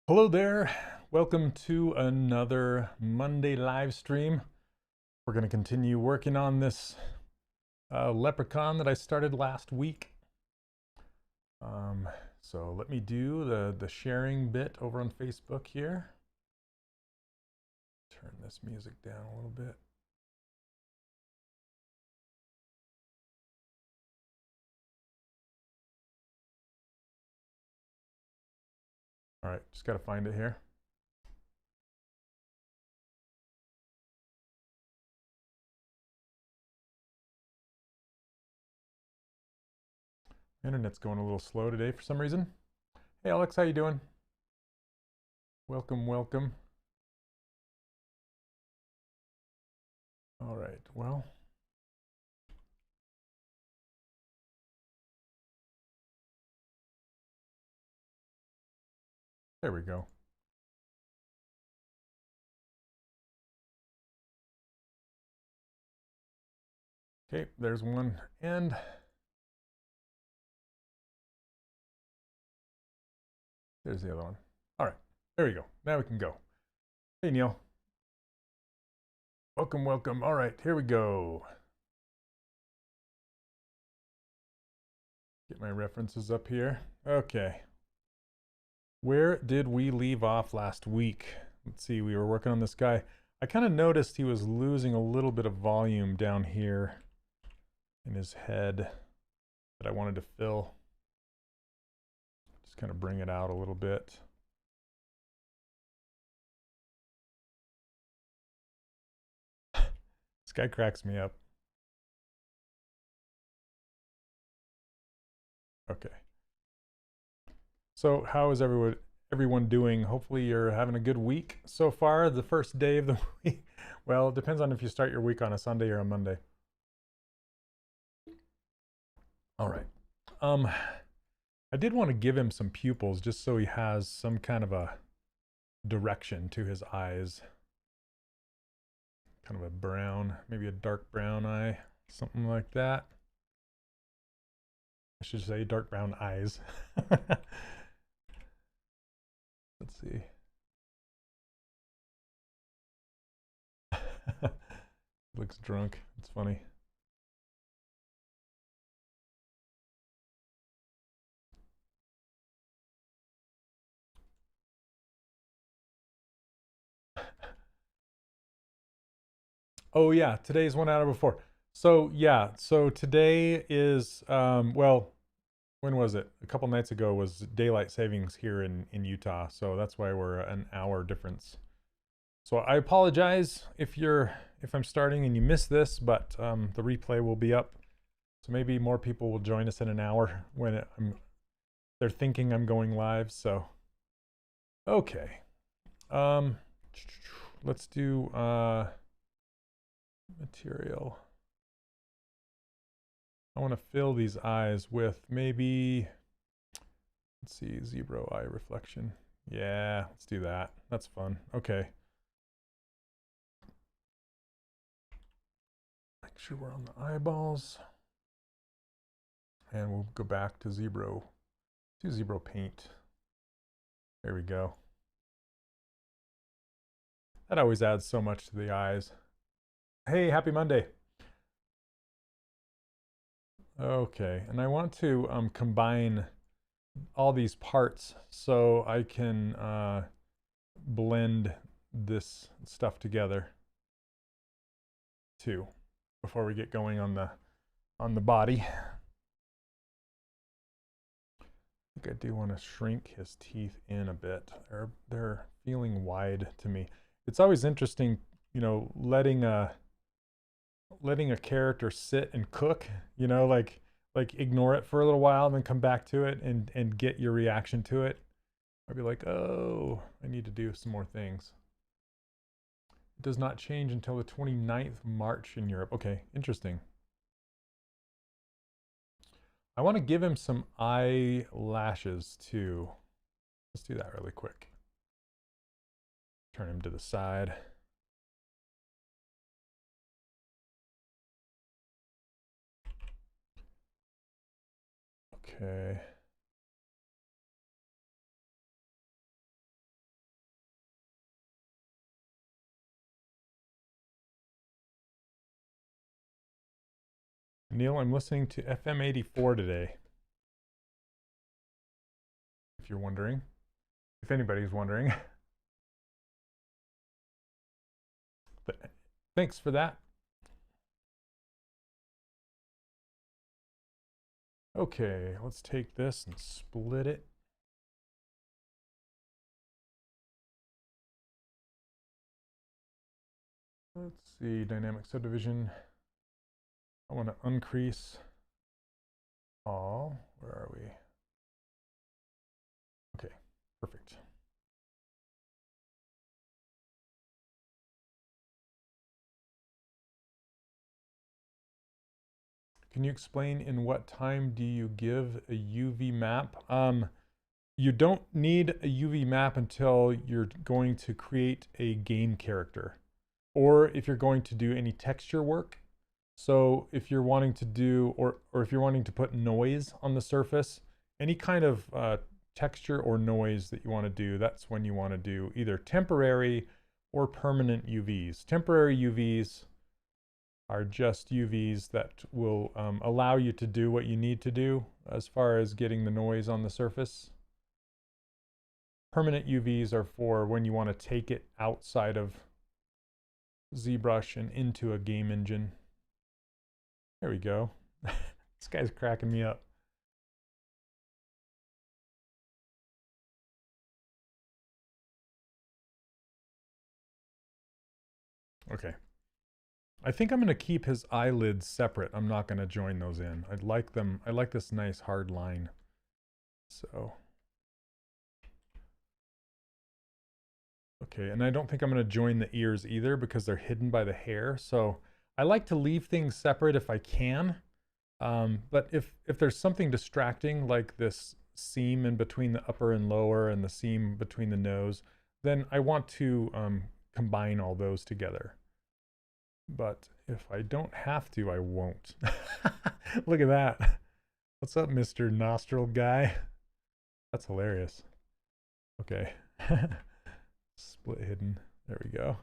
Hello there. Welcome to another Monday live stream. We're going to continue working on this Leprechaun that I started last week. So let me do the sharing bit over on Facebook here. Turn this music down a little bit. All right, just got to find it here. Internet's going a little slow today for some reason. Hey Alex, how you doing? Welcome, welcome. All right, well. There we go. Okay, there's one, and there's the other one. All right, there we go. Now we can go. Hey, Neil. Welcome, welcome. All right, here we go. Get my references up here. Okay. Where did we leave off last week? Let's see, we were working on this guy. I kind of noticed he was losing a little bit of volume down here in his head that I wanted to fill. Just kind of bring it out a little bit. This guy cracks me up. Okay. So how is everyone doing? Hopefully you're having a good week so far. The first day of the week. Well, it depends on if you start your week on a Sunday or a Monday. All right. I did want to give him some pupils just so he has some kind of a direction to his eyes. Kind of a brown, maybe a dark brown eye, something like that. I should say dark brown eyes. Let's see. Looks drunk. It's funny. Oh yeah, today's one out of before. So yeah, so today is well, when was it? A couple nights ago was daylight savings here in Utah, so that's why we're an hour difference. So I apologize if I'm starting and you missed this, but the replay will be up. So maybe more people will join us in an hour when they're thinking I'm going live. So okay, let's do material. I want to fill these eyes with maybe, let's see, zebra eye reflection. Yeah, let's do that. That's fun. Okay. Make sure we're on the eyeballs. And we'll go back to ZBrush. Do ZBrush paint. There we go. That always adds so much to the eyes. Hey, happy Monday. Okay, and I want to combine all these parts so I can blend this stuff together too before we get going on the body. I think I do want to shrink his teeth in a bit. They're feeling wide to me. It's always interesting, you know, letting a character sit and cook, you know, like ignore it for a little while and then come back to it and get your reaction to it. I'd be like, oh, I need to do some more things. It does not change until the 29th March in Europe. Okay, interesting. I want to give him some eyelashes too. Let's do that really quick. Turn him to the side. Okay. Neil, I'm listening to FM 84 today. If you're wondering. If anybody's wondering. But thanks for that. Okay, let's take this and split it. Let's see, dynamic subdivision. I want to uncrease all. Where are we? Okay, perfect. Can you explain in what time do you give a UV map? You don't need a UV map until you're going to create a game character, or if you're going to do any texture work. So if you're wanting to do, or if you're wanting to put noise on the surface, any kind of texture or noise that you want to do, that's when you want to do either temporary or permanent UVs. Temporary UVs are just UVs that will allow you to do what you need to do as far as getting the noise on the surface. Permanent UVs are for when you want to take it outside of ZBrush and into a game engine. There we go. This guy's cracking me up. Okay. I think I'm going to keep his eyelids separate. I'm not going to join those in. I like them. I like this nice hard line. So. Okay, and I don't think I'm going to join the ears either because they're hidden by the hair. So I like to leave things separate if I can. But if there's something distracting like this seam in between the upper and lower and the seam between the nose, then I want to combine all those together. But if I don't have to, I won't. Look at that. What's up, Mr. Nostril guy? That's hilarious. Okay. Split hidden. There we go.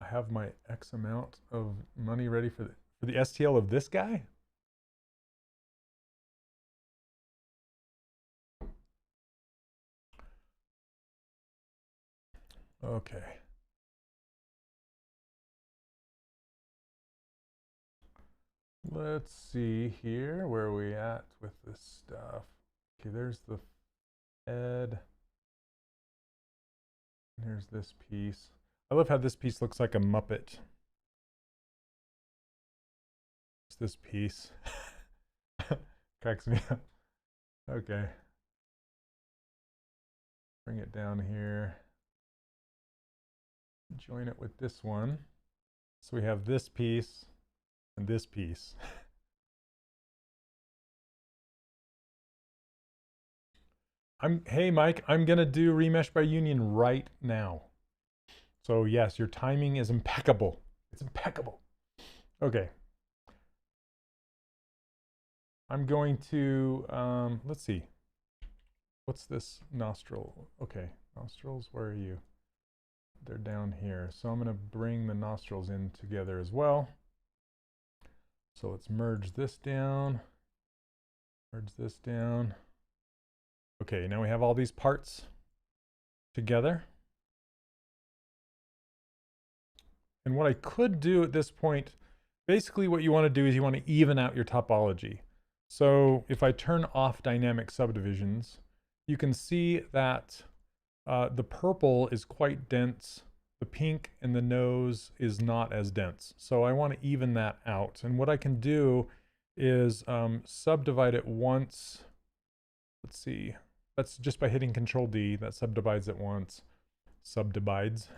I have my X amount of money ready for the STL of this guy. Okay. Let's see here. Where are we at with this stuff? Okay, there's the head. Here's this piece. I love how this piece looks like a Muppet. It's this piece. Cracks me up. Okay. Bring it down here. Join it with this one. So we have this piece and this piece. Hey Mike, I'm gonna do remesh by union right now. So yes, your timing is impeccable. It's impeccable. Okay. I'm going to, let's see. What's this nostril? Okay, nostrils, where are you? They're down here. So I'm gonna bring the nostrils in together as well. So let's merge this down. Merge this down. Okay, now we have all these parts together. And what I could do at this point, basically what you want to do is you want to even out your topology. So if I turn off dynamic subdivisions, you can see that the purple is quite dense. The pink and the nose is not as dense. So I want to even that out. And what I can do is subdivide it once. Let's see. That's just by hitting Control D. That subdivides it once. Subdivides.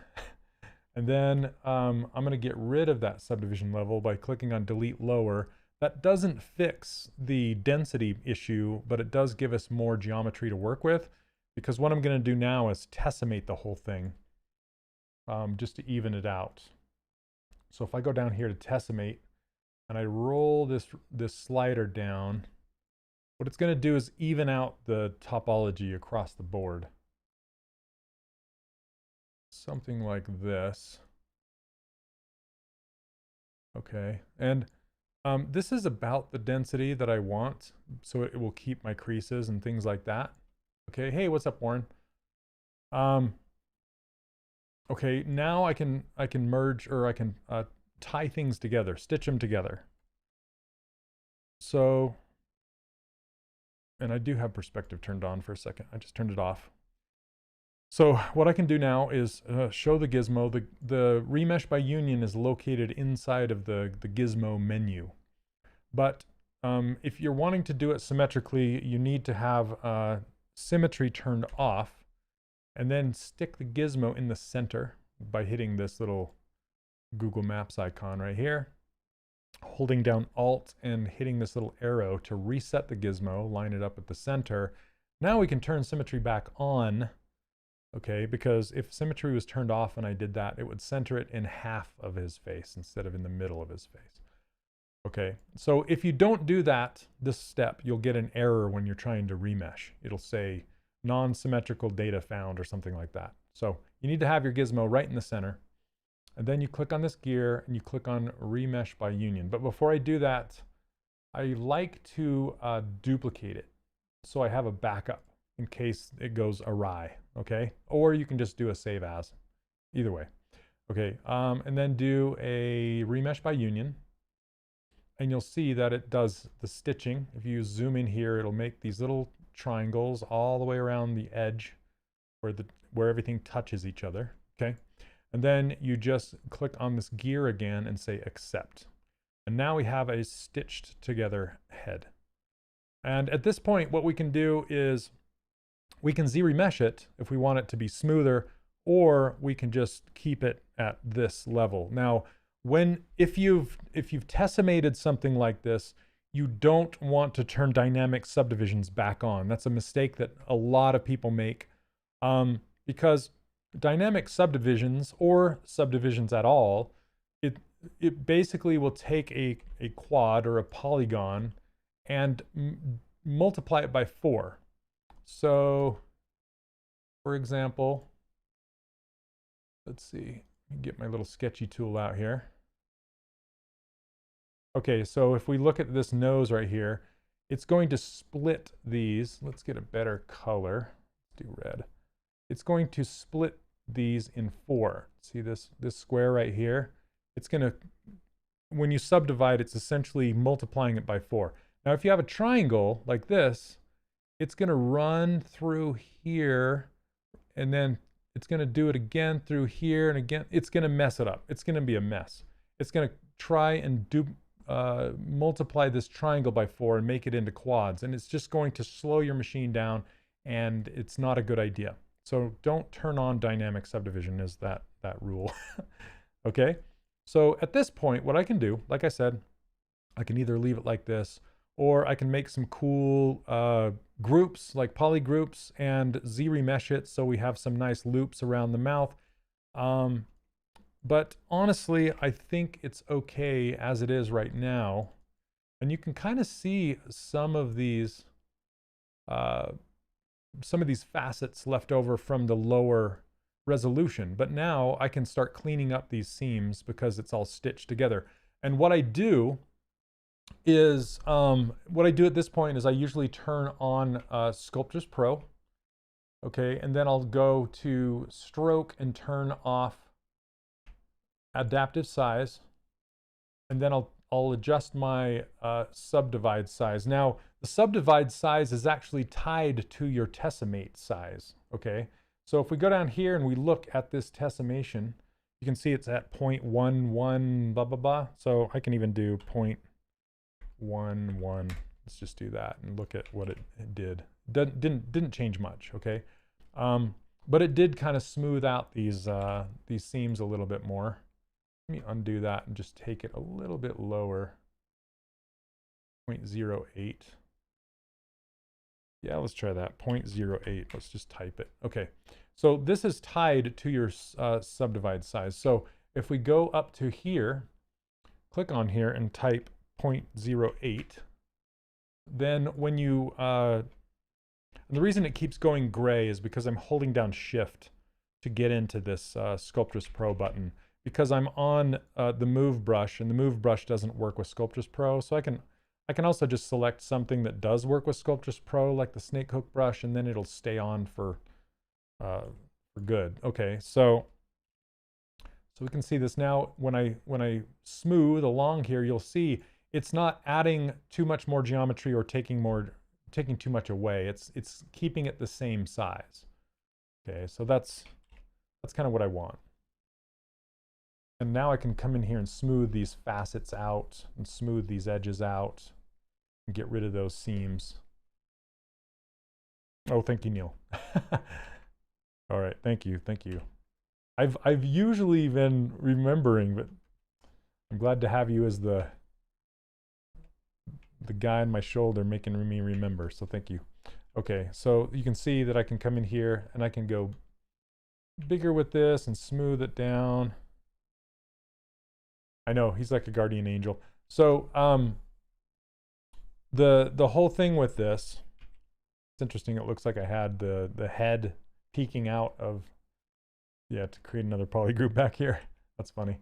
And then I'm going to get rid of that subdivision level by clicking on Delete Lower. That doesn't fix the density issue, but it does give us more geometry to work with, because what I'm going to do now is decimate the whole thing just to even it out. So if I go down here to decimate and I roll this slider down, what it's going to do is even out the topology across the board. Something like this. Okay, and this is about the density that I want, so it will keep my creases and things like that. Okay, hey, what's up, Warren? Okay, now I can merge, or I can tie things together, stitch them together. So, and I do have perspective turned on for a second. I just turned it off. So what I can do now is show the gizmo. The remesh by union is located inside of the gizmo menu. But if you're wanting to do it symmetrically, you need to have symmetry turned off, and then stick the gizmo in the center by hitting this little Google Maps icon right here, holding down Alt and hitting this little arrow to reset the gizmo, line it up at the center. Now we can turn symmetry back on, okay, because if symmetry was turned off and I did that, it would center it in half of his face instead of in the middle of his face. Okay, so if you don't do that, this step, you'll get an error when you're trying to remesh. It'll say non-symmetrical data found or something like that. So you need to have your gizmo right in the center, and then you click on this gear and you click on remesh by union. But before I do that, I like to duplicate it so I have a backup in case it goes awry, okay? Or you can just do a save as, either way. Okay, and then do a remesh by union, and you'll see that it does the stitching. If you zoom in here, it'll make these little triangles all the way around the edge where everything touches each other, okay? And then you just click on this gear again and say accept. And now we have a stitched together head. And at this point, what we can do is we can Z-remesh it if we want it to be smoother, or we can just keep it at this level. Now, if you've decimated something like this, you don't want to turn dynamic subdivisions back on. That's a mistake that a lot of people make, because dynamic subdivisions, or subdivisions at all, it basically will take a quad or a polygon and multiply it by 4. So, for example, let's see, let me get my little sketchy tool out here. Okay, so if we look at this nose right here, it's going to split these. Let's get a better color. Let's do red. It's going to split these in 4. See this square right here? It's going to, when you subdivide, it's essentially multiplying it by 4. Now, if you have a triangle like this, it's going to run through here, and then it's going to do it again through here, and again, it's going to mess it up. It's going to be a mess. It's going to try and multiply this triangle by 4 and make it into quads, and it's just going to slow your machine down, and it's not a good idea. So don't turn on dynamic subdivision, is that rule. Okay, so at this point, what I can do, like I said, I can either leave it like this, or I can make some cool groups, like poly groups, and Z-remesh it so we have some nice loops around the mouth. But honestly, I think it's okay as it is right now. And you can kind of see some of these facets left over from the lower resolution. But now I can start cleaning up these seams because it's all stitched together. And what I do is, at this point is I usually turn on Sculptors Pro. Okay, and then I'll go to Stroke and turn off Adaptive Size, and then I'll adjust my subdivide size. Now, the subdivide size is actually tied to your Decimate size, okay? So if we go down here and we look at this decimation, you can see it's at 0.11 blah, blah, blah. So I can even do 0.11. Let's just do that and look at what it did. Didn't change much, okay? But it did kind of smooth out these seams a little bit more. Let me undo that and just take it a little bit lower. 0.08. Yeah, let's try that. 0.08. Let's just type it. Okay. So this is tied to your subdivide size. So if we go up to here, click on here and type 0.08. then when you, the reason it keeps going gray is because I'm holding down Shift to get into this Sculptress Pro button, because I'm on the Move brush, and the Move brush doesn't work with Sculptress Pro. So I can also just select something that does work with Sculptress Pro, like the snake hook brush, and then it'll stay on for good. Okay, so we can see this now. When I smooth along here, you'll see it's not adding too much more geometry or taking too much away. It's keeping it the same size. Okay, so that's kind of what I want. And now I can come in here and smooth these facets out and smooth these edges out and get rid of those seams. Oh, thank you, Neil. All right, thank you. I've usually been remembering, but I'm glad to have you as the guy on my shoulder making me remember, so thank you. Okay, so you can see that I can come in here and I can go bigger with this and smooth it down. I know, he's like a guardian angel. So the whole thing with this, it's interesting, it looks like I had the head peeking out of, yeah, to create another poly group back here. That's funny.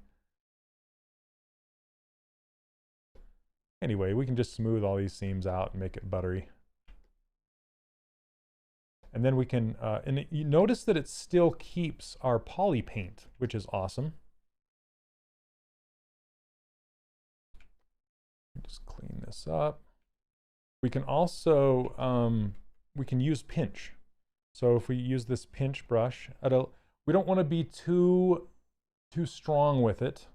Anyway, we can just smooth all these seams out and make it buttery. And then we can, you notice that it still keeps our poly paint, which is awesome. Just clean this up. We can also, we can use pinch. So if we use this pinch brush, we don't want to be too strong with it.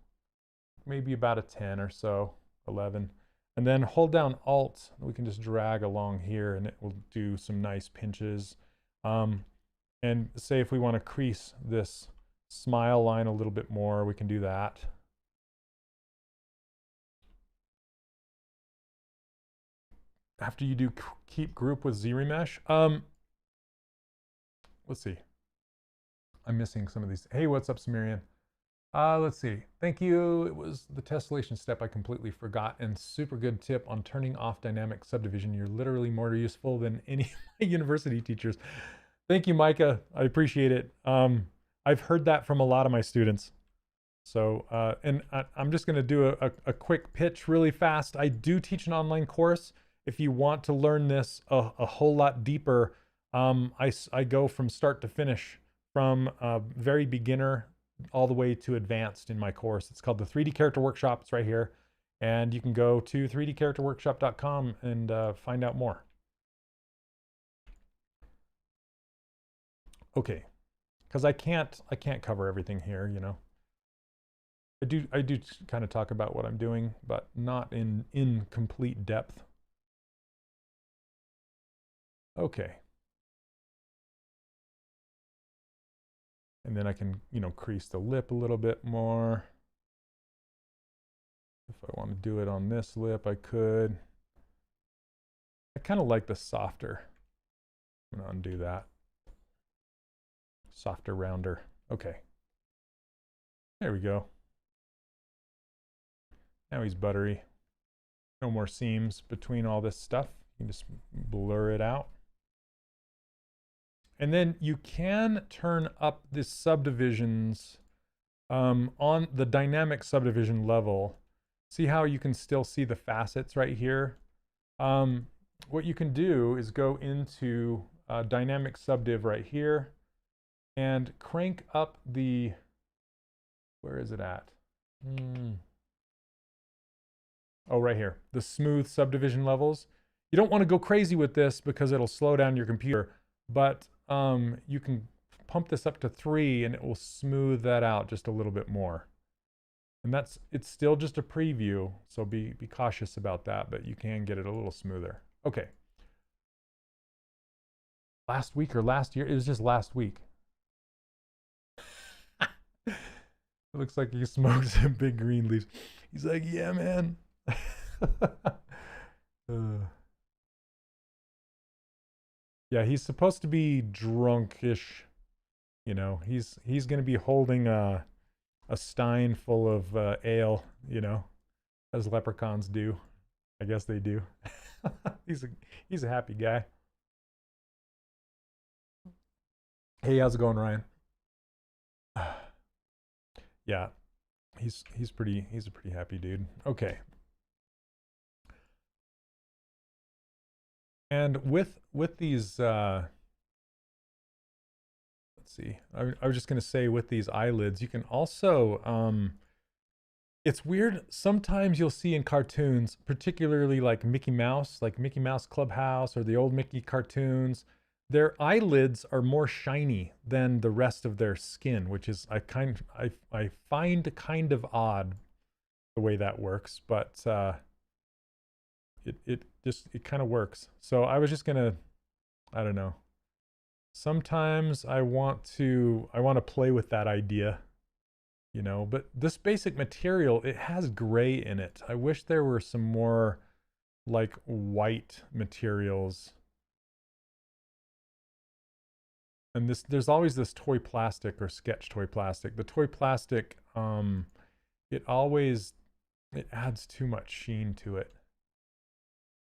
Maybe about a 10 or so, 11. And then hold down Alt. We can just drag along here and it will do some nice pinches. And say if we want to crease this smile line a little bit more, we can do that. After you do keep group with ZBrush, let's see. I'm missing some of these. Hey, what's up, Samirian? Let's see. Thank you. It was the tessellation step I completely forgot, and super good tip on turning off dynamic subdivision. You're literally more useful than any of my university teachers. Thank you, Micah. I appreciate it. I've heard that from a lot of my students. So, and I'm just going to do a quick pitch really fast. I do teach an online course. If you want to learn this a whole lot deeper, I go from start to finish, from very beginner all the way to advanced in my course. It's called the 3D Character Workshop. It's right here. And you can go to 3dcharacterworkshop.com and find out more. Okay, because I can't cover everything here, you know. I do kind of talk about what I'm doing, but not in complete depth. Okay. And then I can, you know, crease the lip a little bit more. If I want to do it on this lip, I could. I kind of like the softer. I'm going to undo that. Softer, rounder. Okay. There we go. Now he's buttery. No more seams between all this stuff. You can just blur it out. And then you can turn up the subdivisions on the dynamic subdivision level. See how you can still see the facets right here? What you can do is go into dynamic subdiv right here and crank up the, where is it at? Oh, right here, the smooth subdivision levels. You don't want to go crazy with this because it'll slow down your computer, but you can pump this up to 3 and it will smooth that out just a little bit more. And it's still just a preview, so be cautious about that, but you can get it a little smoother. Okay. Last week or last year? It was just last week. It looks like he smoked some big green leaves. He's like, yeah, man. Yeah, he's supposed to be drunkish. You know, he's going to be holding a stein full of ale, you know, as leprechauns do. I guess they do. He's a happy guy. Hey, how's it going, Ryan? Yeah, he's a pretty happy dude. Okay. And with these let's see. I was just going to say with these eyelids, you can also it's weird. Sometimes you'll see in cartoons, particularly like Mickey Mouse Clubhouse or the old Mickey cartoons, their eyelids are more shiny than the rest of their skin, which is I find kind of odd the way that works, but it kind of works. So I was just gonna, I don't know. Sometimes I want to play with that idea, you know, but this basic material, it has gray in it. I wish there were some more like white materials. And there's always this toy plastic or sketch toy plastic. The toy plastic, it adds too much sheen to it.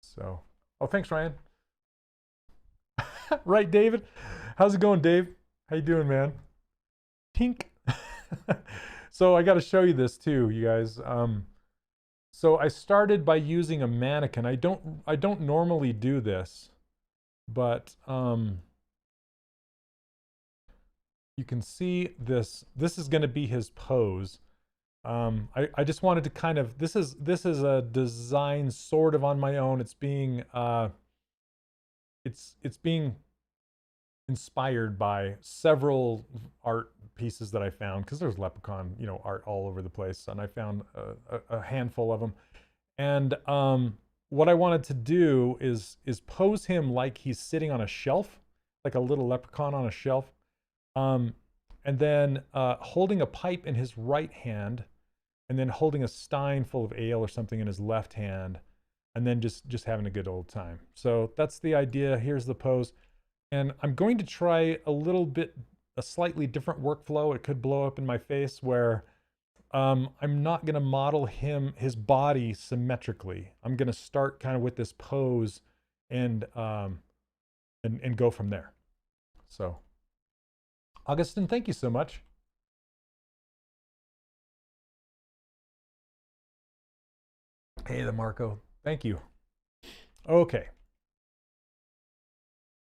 So, oh, thanks, Ryan. Right, David? How's it going, Dave? How you doing, man? Tink. So I got to show you this too, you guys. So I started by using a mannequin. I don't normally do this, but you can see this. This is going to be his pose. I just wanted to kind of, this is a design sort of on my own. It's being it's being inspired by several art pieces that I found, because there's Leprechaun, you know, art all over the place, and I found a handful of them. And what I wanted to do is pose him like he's sitting on a shelf, like a little leprechaun on a shelf. And then holding a pipe in his right hand, and then holding a stein full of ale or something in his left hand, and then just having a good old time. So that's the idea. Here's the pose. And I'm going to try a slightly different workflow. It could blow up in my face, where I'm not going to model his body symmetrically. I'm going to start kind of with this pose and go from there. So Augustin, thank you so much. Hey, the Marco, thank you. Okay.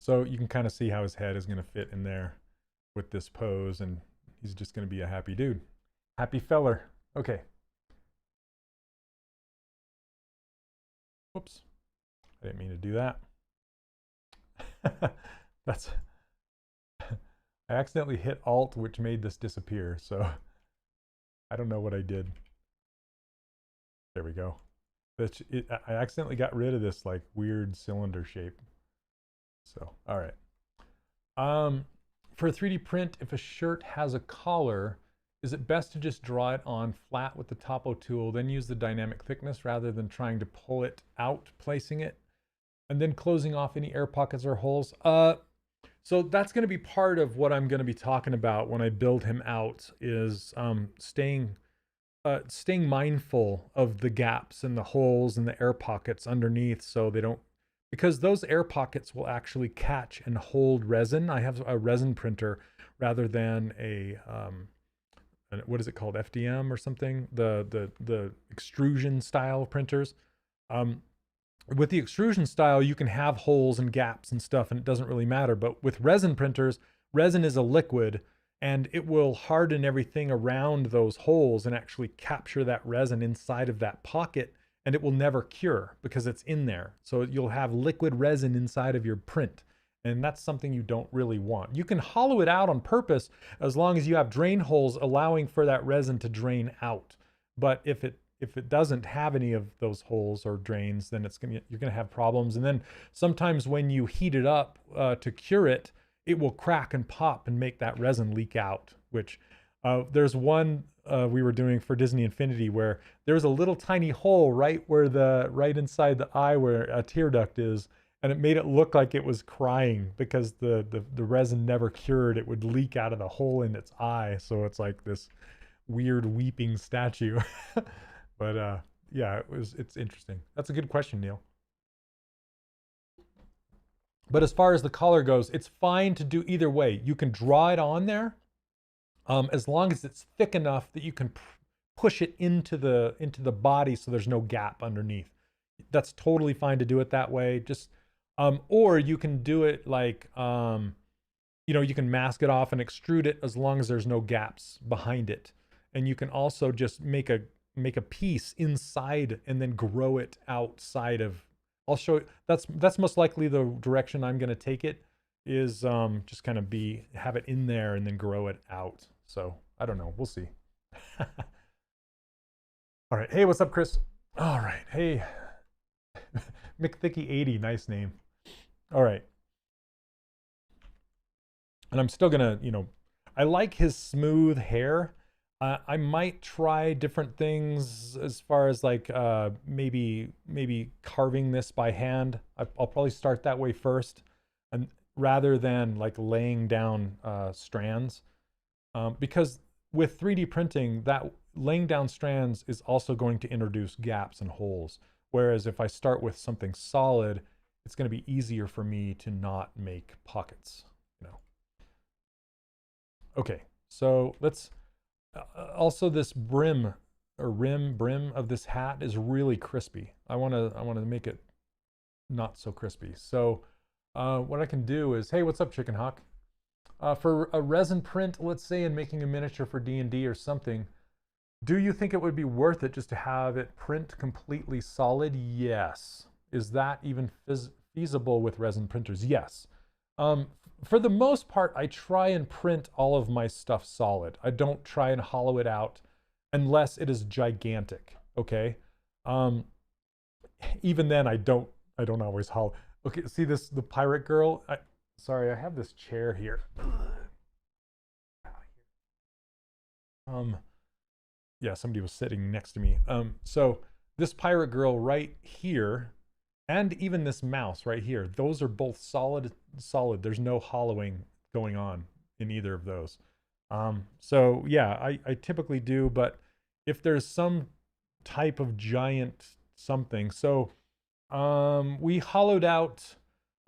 So you can kind of see how his head is going to fit in there with this pose, and he's just going to be a happy dude. Happy feller. Okay. Whoops. I didn't mean to do that. That's... I accidentally hit Alt, which made this disappear, so I don't know what I did. There we go. I accidentally got rid of this like weird cylinder shape. So, all right. For a 3D print, if a shirt has a collar, is it best to just draw it on flat with the topo tool, then use the dynamic thickness rather than trying to pull it out, placing it, and then closing off any air pockets or holes? So that's going to be part of what I'm going to be talking about when I build him out, is staying mindful of the gaps and the holes and the air pockets underneath, so they don't, because those air pockets will actually catch and hold resin. I have a resin printer rather than a what is it called, FDM or something, the extrusion style printers. With the extrusion style, you can have holes and gaps and stuff, and it doesn't really matter. But with resin printers, resin is a liquid, and it will harden everything around those holes and actually capture that resin inside of that pocket, and it will never cure because it's in there. So you'll have liquid resin inside of your print, and that's something you don't really want. You can hollow it out on purpose as long as you have drain holes allowing for that resin to drain out. But if it doesn't have any of those holes or drains, then you're gonna have problems. And then sometimes when you heat it up to cure it, it will crack and pop and make that resin leak out. Which there's one we were doing for Disney Infinity where there's a little tiny hole right inside the eye where a tear duct is, and it made it look like it was crying because the resin never cured. It would leak out of the hole in its eye, so it's like this weird weeping statue. But yeah, it's interesting. That's a good question, Neil. But as far as the color goes, it's fine to do either way. You can draw it on there, as long as it's thick enough that you can push it into the body so there's no gap underneath. That's totally fine to do it that way. Just or you can do it like you can mask it off and extrude it as long as there's no gaps behind it. And you can also just make a piece inside and then grow it outside of. I'll show you. That's most likely the direction I'm going to take it, is just kind of have it in there and then grow it out. So I don't know. We'll see. All right. Hey, what's up, Chris? All right. Hey, McThicky80, nice name. All right. And I'm still gonna, I like his smooth hair. I might try different things as far as like maybe carving this by hand. I'll probably start that way first, and rather than like laying down strands, because with 3D printing, that laying down strands is also going to introduce gaps and holes. Whereas if I start with something solid, it's going to be easier for me to not make pockets. Okay, so let's. Also, this brim of this hat is really crispy. I want to make it not so crispy. So what I can do is, hey, what's up, Chicken Hawk? For a resin print, let's say, and making a miniature for D&D or something, do you think it would be worth it just to have it print completely solid? Yes. Is that even feasible with resin printers? Yes. For the most part, I try and print all of my stuff solid. I don't try and hollow it out unless it is gigantic, okay? Even then, I don't always hollow. Okay, see the pirate girl? Sorry, I have this chair here. Yeah, somebody was sitting next to me. So this pirate girl right here, and even this mouse right here, those are both solid. There's no hollowing going on in either of those. So yeah, I typically do, but if there's some type of giant something, so we hollowed out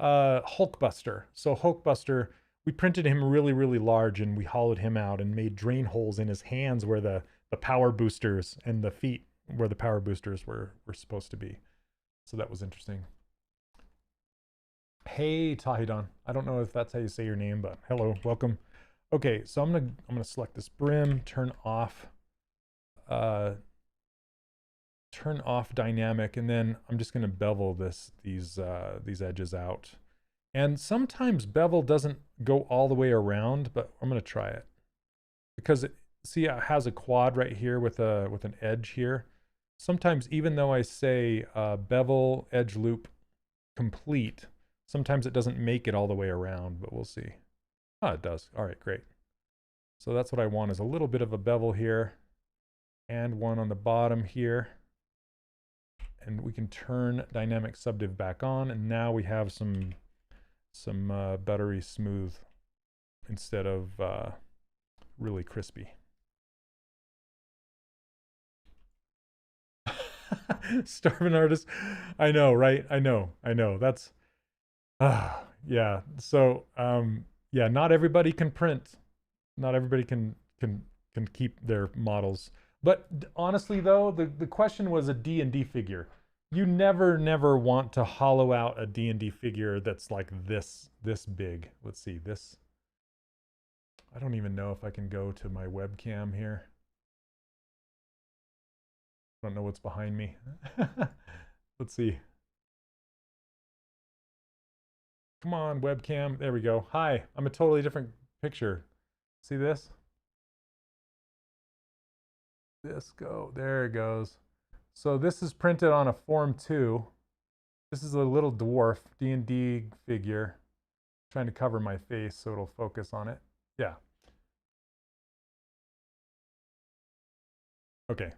Hulkbuster. So Hulkbuster, we printed him really, really large, and we hollowed him out and made drain holes in his hands where the power boosters, and the feet where the power boosters were supposed to be. So that was interesting. Hey, Tahidon. I don't know if that's how you say your name, but hello, welcome. Okay, so I'm gonna select this brim, turn off dynamic, and then I'm just gonna bevel these edges out. And sometimes bevel doesn't go all the way around, but I'm gonna try it because see, it has a quad right here with an edge here. Sometimes, even though I say bevel edge loop complete, sometimes it doesn't make it all the way around, but we'll see. Oh, it does. All right, great. So that's what I want, is a little bit of a bevel here and one on the bottom here. And we can turn dynamic subdiv back on, and now we have some buttery smooth instead of really crispy. Starving artist. I know, right? I know. That's yeah. So yeah, not everybody can print. Not everybody can keep their models. But honestly though, the question was a D&D figure. You never want to hollow out a D&D figure that's like this big. Let's see, this. I don't even know if I can go to my webcam here. I don't know what's behind me. Let's see. Come on, webcam. There we go. Hi, I'm a totally different picture. See this? There it goes. So this is printed on a Form 2. This is a little dwarf D&D figure. I'm trying to cover my face so it'll focus on it. Yeah. Okay.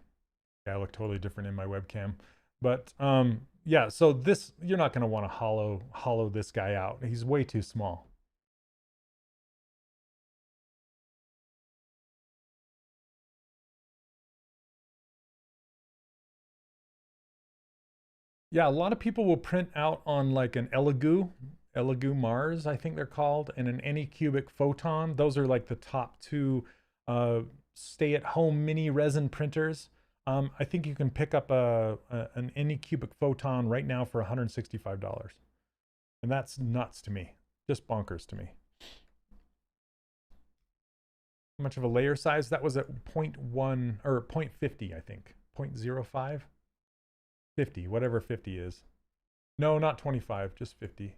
Yeah, I look totally different in my webcam. But yeah, so this, you're not going to want to hollow this guy out. He's way too small. Yeah, a lot of people will print out on like an Elegoo Mars, I think they're called, and an Anycubic Photon. Those are like the top two uh, stay-at-home mini resin printers. I think you can pick up an Anycubic Photon right now for $165. And that's nuts to me. Just bonkers to me. How much of a layer size? That was at 0.1 or 0.50, I think. 0.05? 50, whatever 50 is. No, not 25, just 50.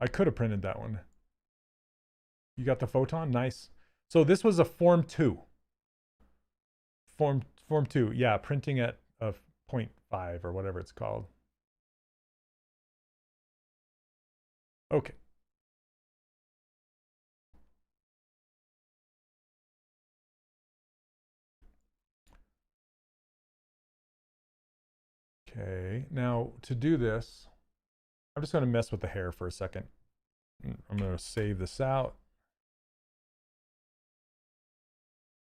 I could have printed that one. You got the Photon? Nice. So this was a Form 2. Form 2, yeah, printing at a 0.5 or whatever it's called. Okay. Okay, now to do this, I'm just going to mess with the hair for a second. I'm going to save this out.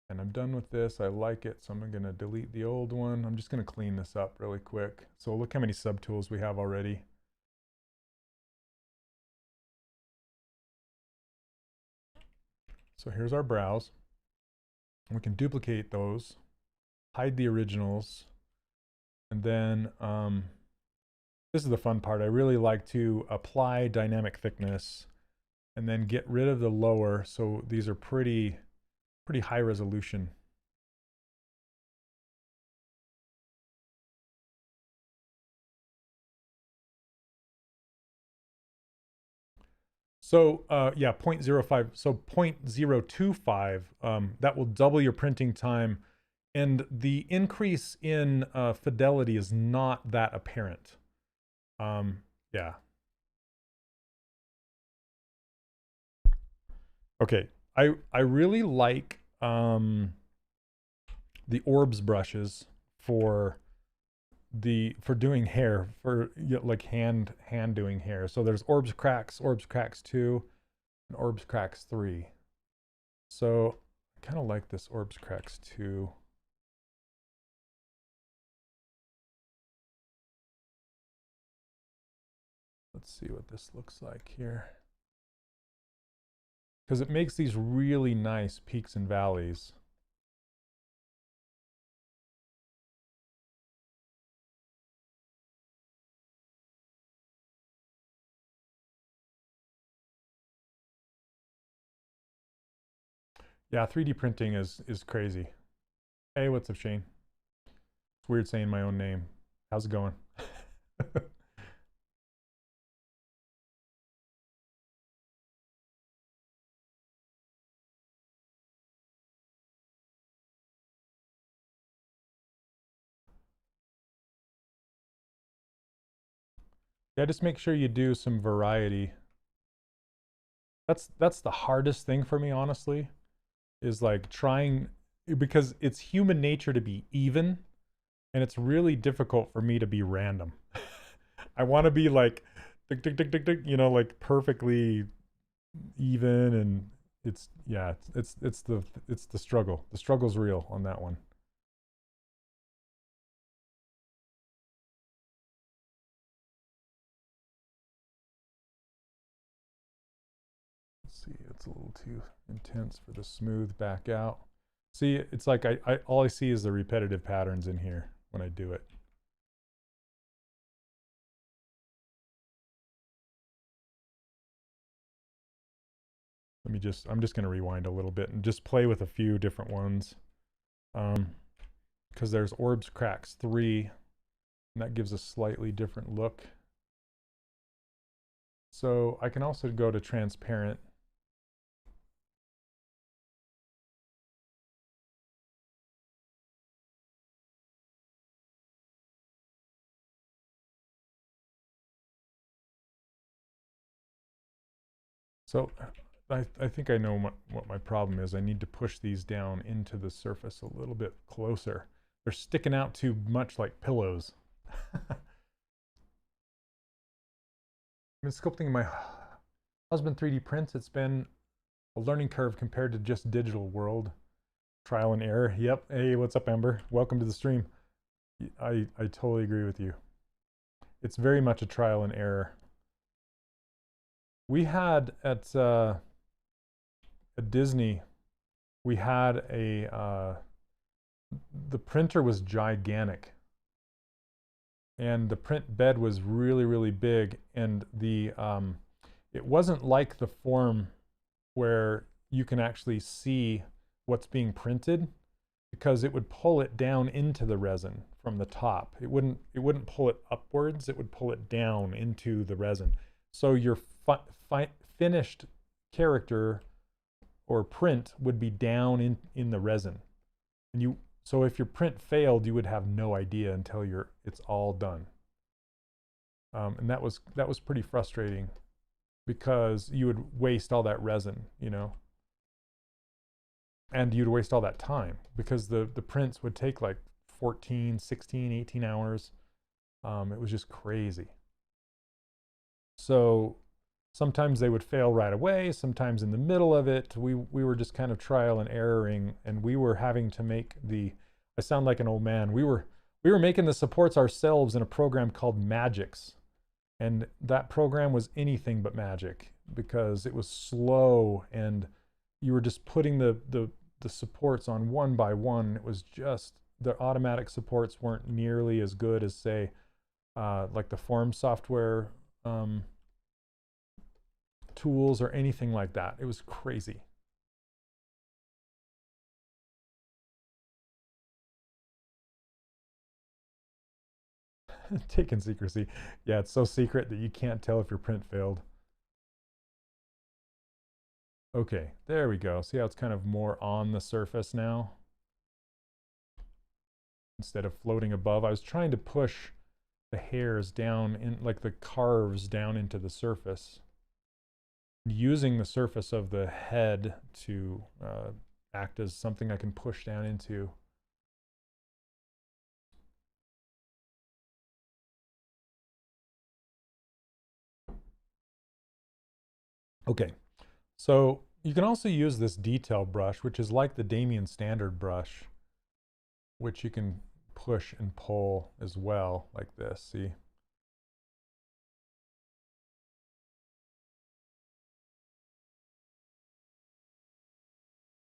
And I'm done with this. I like it, so I'm going to delete the old one. I'm just going to clean this up really quick. So look how many subtools we have already. So here's our brows. We can duplicate those, hide the originals, and then this is the fun part. I really like to apply dynamic thickness and then get rid of the lower. So these are pretty high resolution. So yeah, 0.05, so 0.025, that will double your printing time. And the increase in fidelity is not that apparent. Yeah. Okay, I really like the Orbs brushes for doing hair, for like hand doing hair. So there's Orbs Cracks 2, and Orbs Cracks 3. So I kind of like this Orbs Cracks 2. Let's see what this looks like here. Because it makes these really nice peaks and valleys. Yeah, 3D printing is crazy. Hey, what's up, Shane? It's weird saying my own name. How's it going? Yeah, just make sure you do some variety. That's the hardest thing for me, honestly, is like trying, because it's human nature to be even, and it's really difficult for me to be random. I want to be like tick tick tick tick tick, like perfectly even, and it's yeah, it's the struggle. The struggle's real on that one. Let's see, it's a little too intense for the smooth back out. See, it's like I all I see is the repetitive patterns in here when I do it. I'm just going to rewind a little bit and just play with a few different ones. Because there's Orbs Cracks 3, and that gives a slightly different look. So I can also go to transparent. So I think I know what my problem is. I need to push these down into the surface a little bit closer. They're sticking out too much like pillows. I've been sculpting my husband 3D prints. It's been a learning curve compared to just digital world. Trial and error. Yep. Hey, what's up, Amber? Welcome to the stream. I totally agree with you. It's very much a trial and error. We had at Disney, we had a the printer was gigantic, and the print bed was really, really big, and the it wasn't like the form where you can actually see what's being printed, because it would pull it down into the resin from the top. It wouldn't pull it upwards, it would pull it down into the resin. So your finished character or print would be down in the resin. And so if your print failed, you would have no idea until it's all done. And that was pretty frustrating, because you would waste all that resin, you know, and you'd waste all that time, because the prints would take like 14, 16, 18 hours. It was just crazy. So sometimes they would fail right away, sometimes in the middle of it. We were just kind of trial and erroring, and we were having to make I sound like an old man. We were making the supports ourselves in a program called Magix. And that program was anything but magic, because it was slow, and you were just putting the supports on one by one. It was just, the automatic supports weren't nearly as good as, say, like the form software tools or anything like that. It was crazy. Taken secrecy. Yeah, it's so secret that you can't tell if your print failed. Okay, there we go. See how it's kind of more on the surface now, instead of floating above. I was trying to push the hairs down, in like the carves down into the surface, using the surface of the head to act as something I can push down into. Okay, so you can also use this detail brush, which is like the Damien standard brush, which you can push and pull as well, like this, see?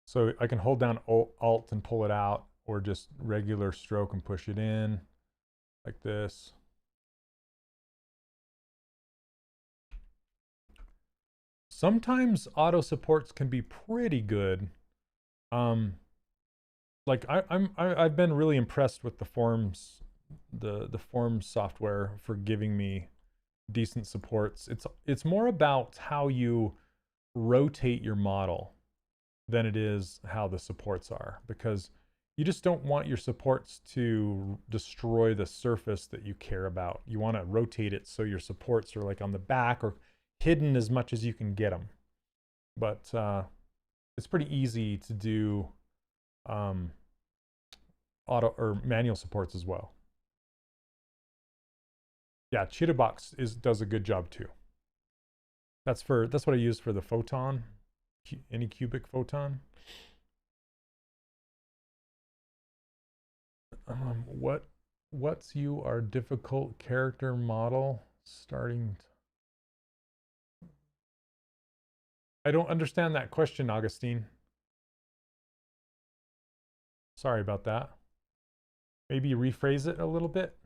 So I can hold down Alt and pull it out, or just regular stroke and push it in, like this. Sometimes auto supports can be pretty good. Like I've been really impressed with the forms, the forms software for giving me decent supports. It's more about how you rotate your model than it is how the supports are, because you just don't want your supports to destroy the surface that you care about. You want to rotate it so your supports are like on the back or hidden as much as you can get them. But it's pretty easy to do auto or manual supports as well. Yeah, Cheetahbox does a good job too. That's what I use for the photon, any cubic photon. What's your difficult character model starting? I don't understand that question, Augustine. Sorry about that. Maybe rephrase it a little bit.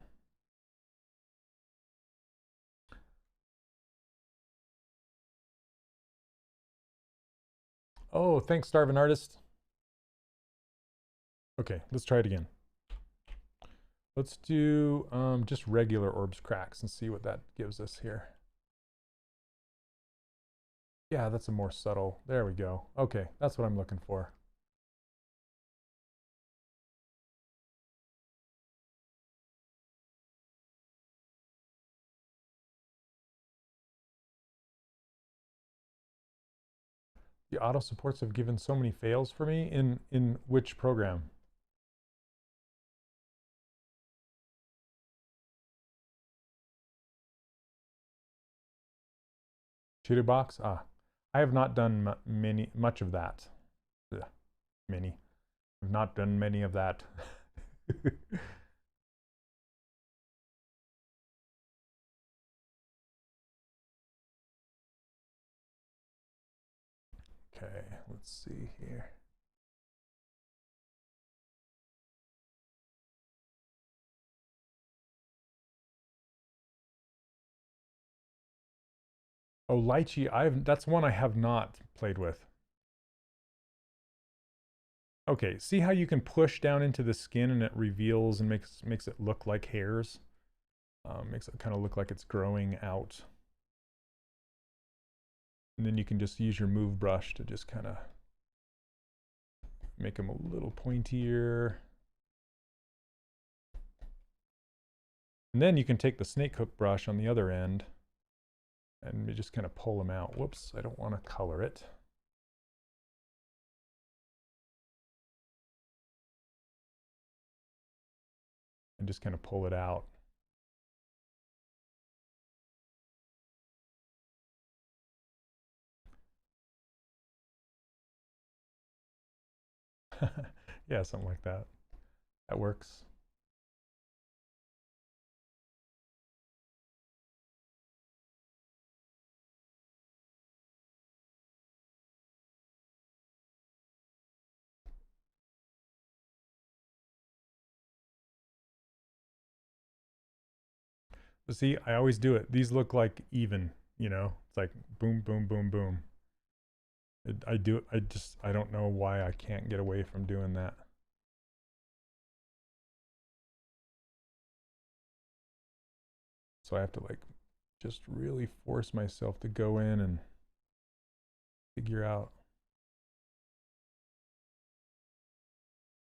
Oh, thanks, Starvin Artist. Okay, let's try it again. Let's do just regular Orbs cracks and see what that gives us here. Yeah, that's a more subtle. There we go. Okay, that's what I'm looking for. The auto supports have given so many fails for me. In which program? Cheetahbox? Ah, I have not done much of that. Ugh, many. I've not done many of that. Okay, let's see here. Oh, lychee, that's one I have not played with. Okay, see how you can push down into the skin and it reveals and makes it look like hairs? Makes it kind of look like it's growing out. And then you can just use your move brush to just kind of make them a little pointier. And then you can take the snake hook brush on the other end and just kind of pull them out. Whoops, I don't want to color it. And just kind of pull it out. Yeah, something like that. That works. But see, I always do it. These look like even, you know? It's like boom, boom, boom, boom. I don't know why I can't get away from doing that. So I have to like just really force myself to go in and figure out.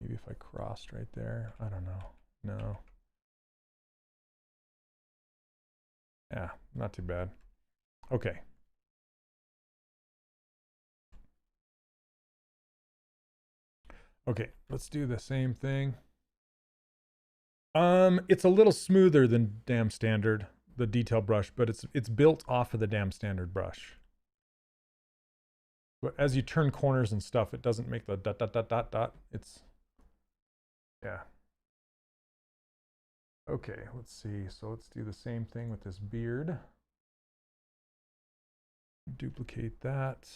Maybe if I crossed right there, I don't know. No. Yeah, not too bad. Okay. Okay, let's do the same thing. It's a little smoother than Dam Standard, the detail brush, but it's built off of the Dam Standard brush. But as you turn corners and stuff, it doesn't make the dot dot dot dot dot. It's yeah. Okay, let's see. So let's do the same thing with this beard. Duplicate that.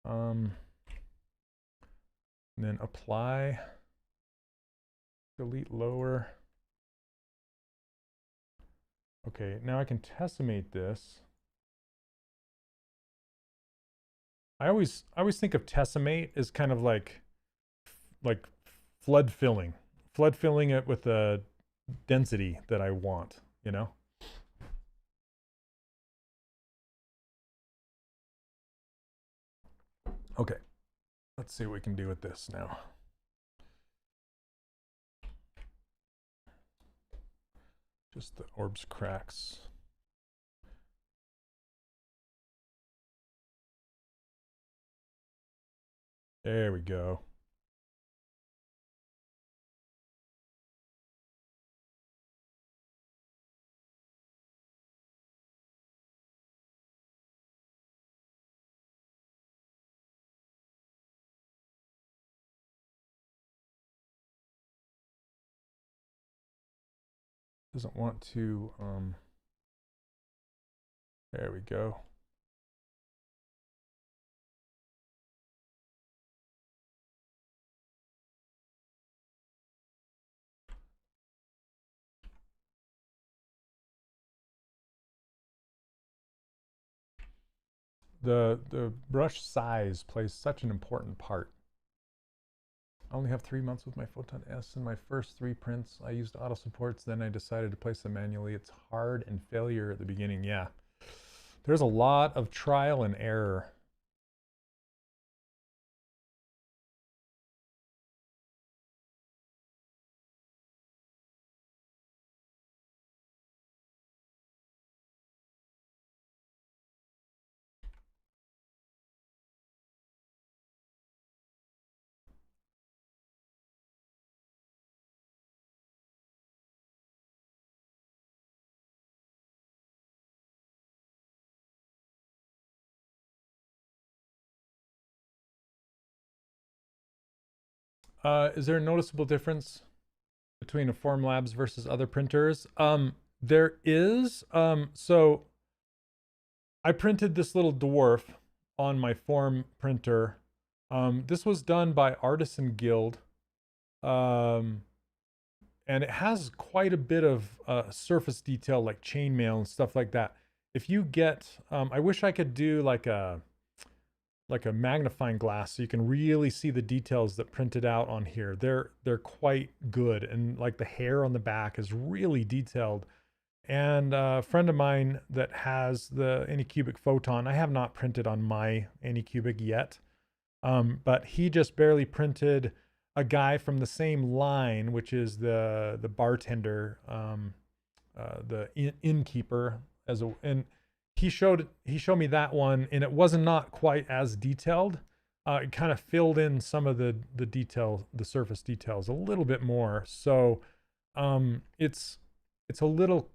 And then apply. Delete lower. Okay, now I can Decimate this. I always think of Decimate as kind of like flood filling it with the density that I want, you know? Okay, let's see what we can do with this now. Just the orbs cracks. There we go. Doesn't want to, there we go. The brush size plays such an important part. I only have 3 months with my Photon S. In my first 3 prints, I used auto supports. Then I decided to place them manually. It's hard and failure at the beginning. Yeah. There's a lot of trial and error. Is there a noticeable difference between a Formlabs versus other printers? There is. So I printed this little dwarf on my Form printer. This was done by Artisan Guild. And it has quite a bit of surface detail, like chainmail and stuff like that. If you get, I wish I could do like a magnifying glass so you can really see the details that printed out on here. They're quite good, and like the hair on the back is really detailed. And a friend of mine that has the Anycubic Photon, I have not printed on my Anycubic yet, but he just barely printed a guy from the same line, which is the bartender, the innkeeper, and he showed me that one, and it wasn't not quite as detailed. It kind of filled in some of the detail, the surface details a little bit more. So it's a little,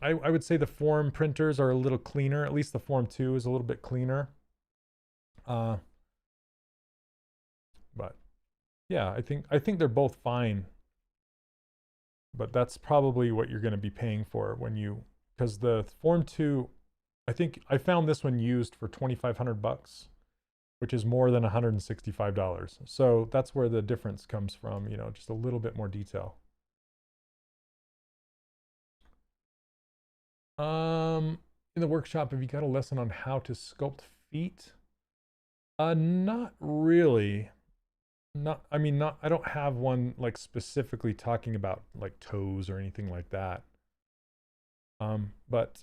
I would say the Form printers are a little cleaner. At least the Form 2 is a little bit cleaner. But yeah, I think they're both fine. But that's probably what you're going to be paying for when you, because the Form 2, I think I found this one used for $2,500, which is more than $165. So that's where the difference comes from, you know, just a little bit more detail. In the workshop, have you got a lesson on how to sculpt feet? Not really. I don't have one like specifically talking about like toes or anything like that. But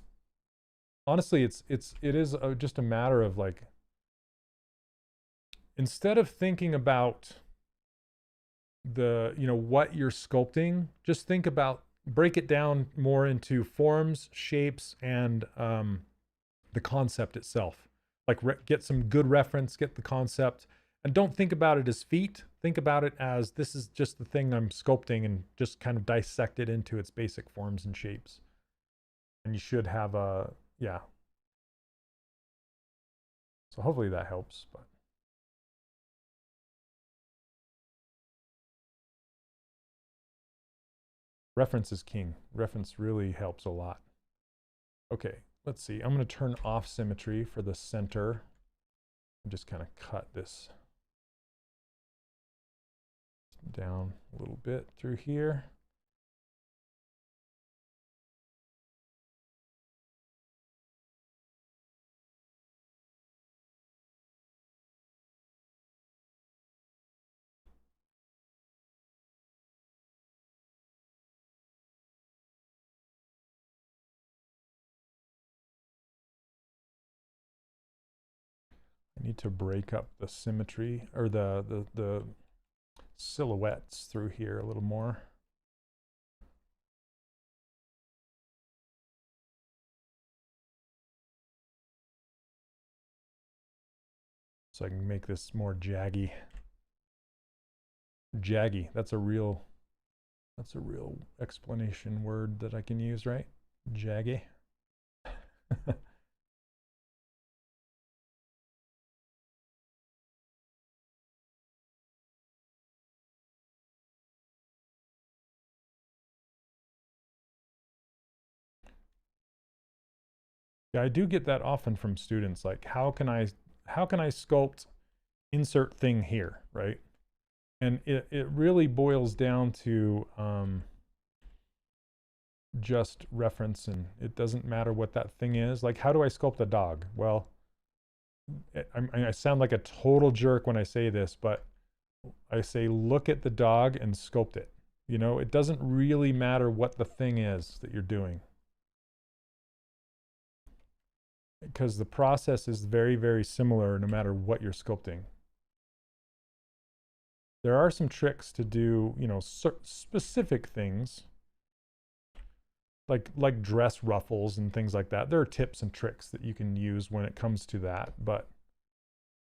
honestly, it is just a matter of like, instead of thinking about the, you know, what you're sculpting, just think about, break it down more into forms, shapes, and the concept itself. Like get some good reference, get the concept, and don't think about it as feet. Think about it as, this is just the thing I'm sculpting, and just kind of dissect it into its basic forms and shapes. And you should have a, yeah. So hopefully that helps, but. Reference is king. Reference really helps a lot. Okay, let's see. I'm going to turn off symmetry for the center and just kind of cut this down a little bit through here. I need to break up the symmetry, or the silhouettes through here a little more. So I can make this more jaggy. Jaggy, that's a real explanation word that I can use, right? Jaggy. Yeah, I do get that often from students, like, how can I sculpt insert thing here, right? And it really boils down to just reference, and it doesn't matter what that thing is. Like, how do I sculpt a dog? Well, I sound like a total jerk when I say this, but I say, look at the dog and sculpt it. You know, it doesn't really matter what the thing is that you're doing, because the process is very, very similar no matter what you're sculpting. There are some tricks to do, you know, specific things, like dress ruffles and things like that. There are tips and tricks that you can use when it comes to that, but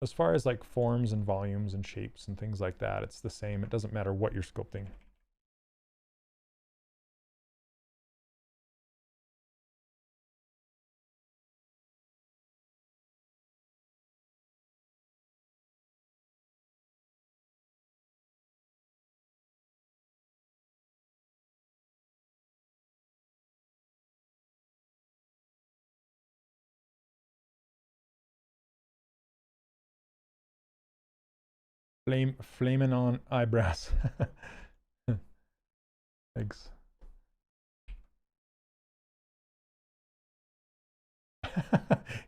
as far as like forms and volumes and shapes and things like that, it's the same. It doesn't matter what you're sculpting. Flaming on eyebrows. Thanks.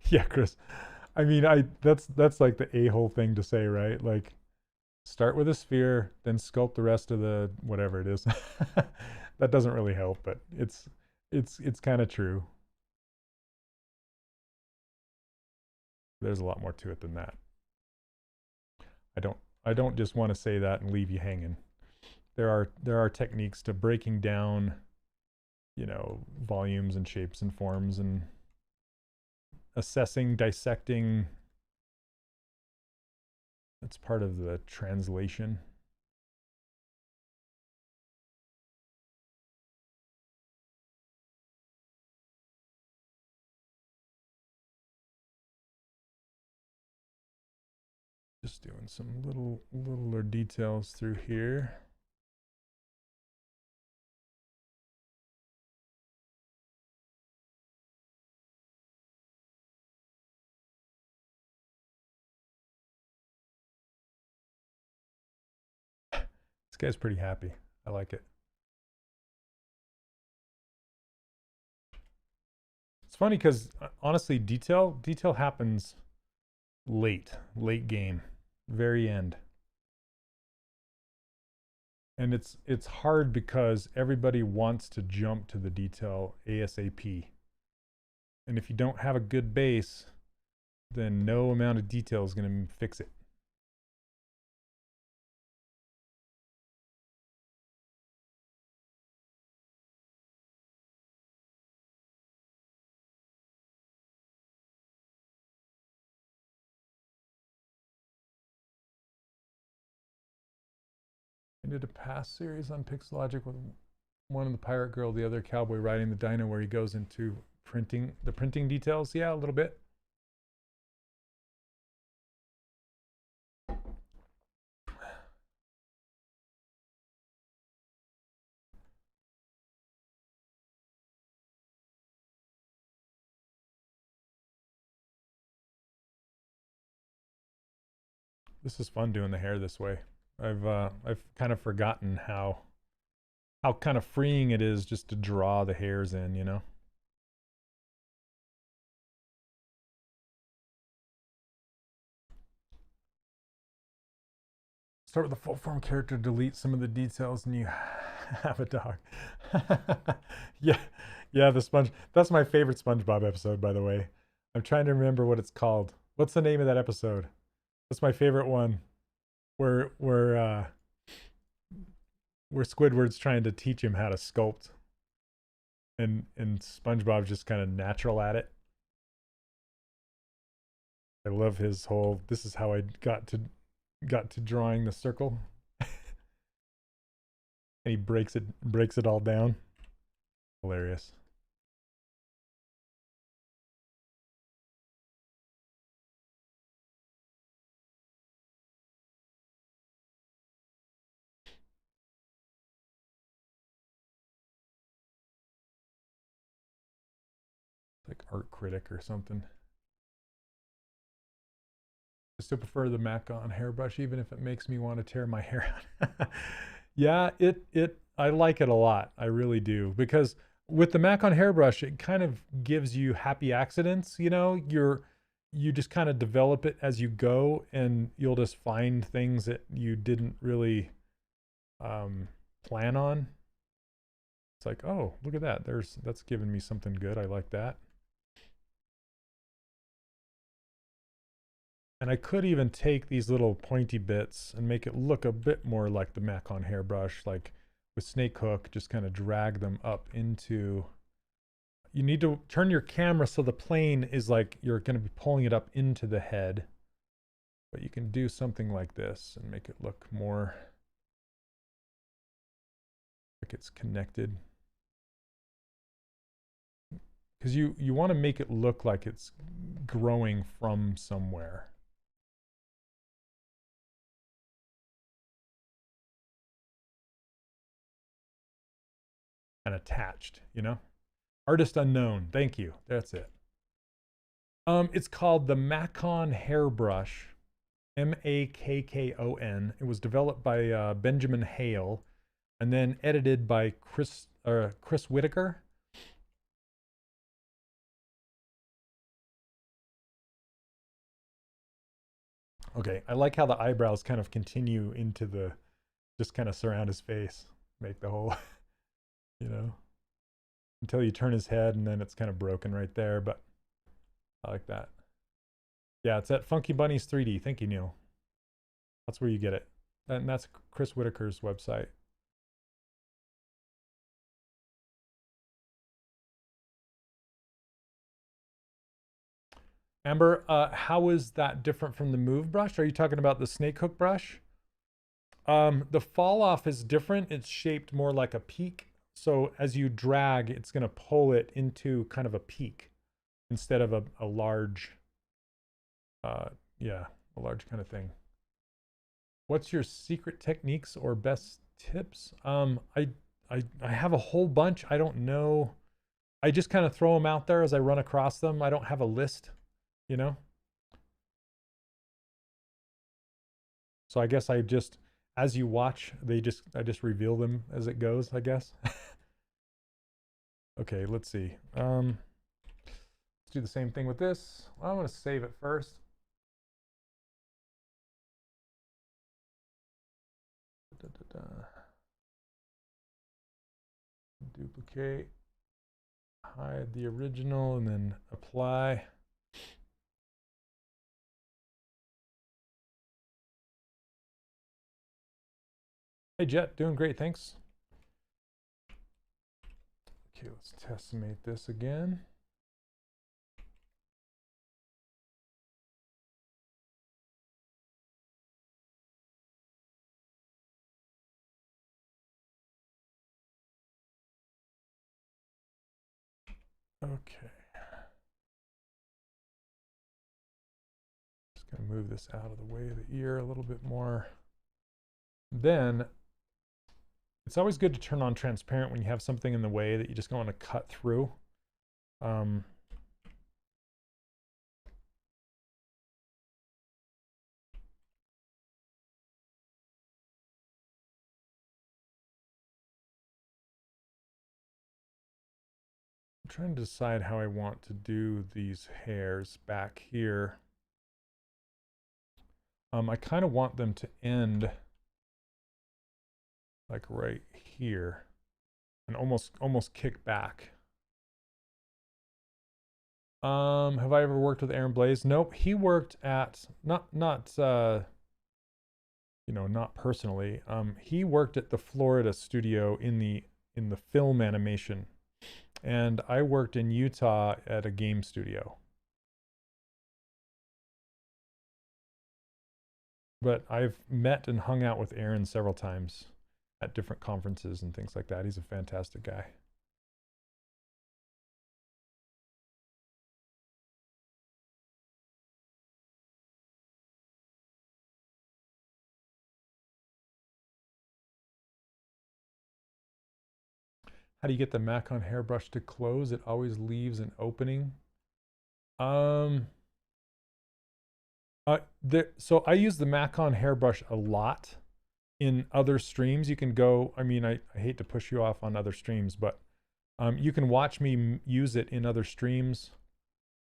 Yeah, Chris. I mean, that's like the a-hole thing to say, right? Like, start with a sphere, then sculpt the rest of the whatever it is. That doesn't really help, but it's kind of true. There's a lot more to it than that. I don't just want to say that and leave you hanging. There are techniques to breaking down, you know, volumes and shapes and forms and assessing, dissecting. That's part of the translation. Just doing some littler details through here. This guy's pretty happy. I like it. It's funny because honestly, detail happens late game, very end. And it's hard because everybody wants to jump to the detail ASAP. And if you don't have a good base, then no amount of detail is going to fix it. I did a past series on Pixologic with one of the pirate girl, the other cowboy riding the dino, where he goes into the printing details. Yeah, a little bit. This is fun doing the hair this way. I've kind of forgotten how kind of freeing it is just to draw the hairs in, you know. Start with a full form character, delete some of the details, and you have a dog. Yeah, yeah, the sponge. That's my favorite SpongeBob episode, by the way. I'm trying to remember what it's called. What's the name of that episode? That's my favorite one, where Squidward's trying to teach him how to sculpt, and SpongeBob's just kind of natural at it. I love his whole. This is how I got to drawing the circle, and he breaks it all down. Hilarious. Like art critic or something. I still prefer the Mac-on hairbrush, even if it makes me want to tear my hair out. Yeah, I like it a lot. I really do, because with the Mac-on hairbrush, it kind of gives you happy accidents. You know, you just kind of develop it as you go, and you'll just find things that you didn't really plan on. It's like, oh, look at that. That's giving me something good. I like that. And I could even take these little pointy bits and make it look a bit more like the Mac-on hairbrush, like with snake hook, just kind of drag them up into. You need to turn your camera so the plane is like you're going to be pulling it up into the head. But you can do something like this and make it look more like it's connected. Because you want to make it look like it's growing from somewhere. And attached, you know? Artist unknown. Thank you. That's it. It's called the Mac-on hairbrush. Makkon. It was developed by Benjamin Hale, and then edited by Chris Whitaker. Okay, I like how the eyebrows kind of continue into the, just kind of surround his face, make the whole, you know, until you turn his head and then it's kind of broken right there, but I like that. Yeah, it's at Funky Bunnies 3D. Thank you, Neil. That's where you get it. And that's Chris Whitaker's website. Amber, how is that different from the Move brush? Are you talking about the snake hook brush? The fall off is different. It's shaped more like a peak. So as you drag, it's going to pull it into kind of a peak instead of a large, yeah, a large kind of thing. What's your secret techniques or best tips? I have a whole bunch. I don't know. I just kind of throw them out there as I run across them. I don't have a list, you know? So I guess I just, as you watch, I just reveal them as it goes, I guess. Okay, let's see. Let's do the same thing with this. I'm going to save it first. Duplicate, hide the original, and then apply. Hey Jet, doing great, thanks. Okay, let's decimate this again. Okay. Just gonna move this out of the way of the ear a little bit more. Then it's always good to turn on transparent when you have something in the way that you just don't want to cut through. I'm trying to decide how I want to do these hairs back here. I kind of want them to end like right here and almost kick back. Have I ever worked with Aaron Blaze? Nope. He worked at not you know, not personally. He worked at the Florida studio in the film animation, and I worked in Utah at a game studio. But I've met and hung out with Aaron several times at different conferences and things like that. He's a fantastic guy. How do you get the Macon hairbrush to close? It always leaves an opening. So I use the Macon hairbrush a lot in other streams. You can go, I mean, I hate to push you off on other streams, but you can watch me use it in other streams,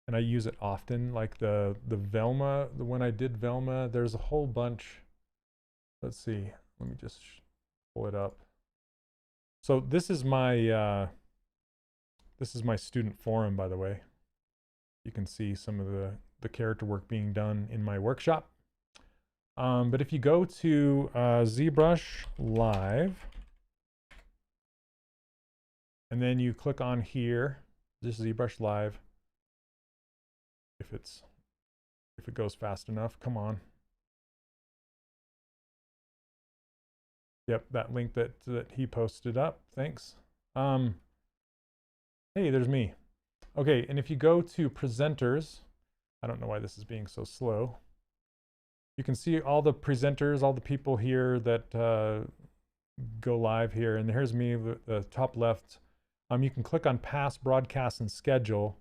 and I use it often. Like the Velma, when I did Velma, there's a whole bunch. Let's see, let me just pull it up. So this is my student forum, by the way. You can see some of the character work being done in my workshop. But if you go to ZBrush Live, and then you click on here, just ZBrush Live. If it goes fast enough, come on. Yep, that link that he posted up. Thanks. Hey, there's me. Okay, and if you go to presenters, I don't know why this is being so slow. You can see all the presenters, all the people here that go live here. And here's me, the top left. You can click on past broadcasts and schedule,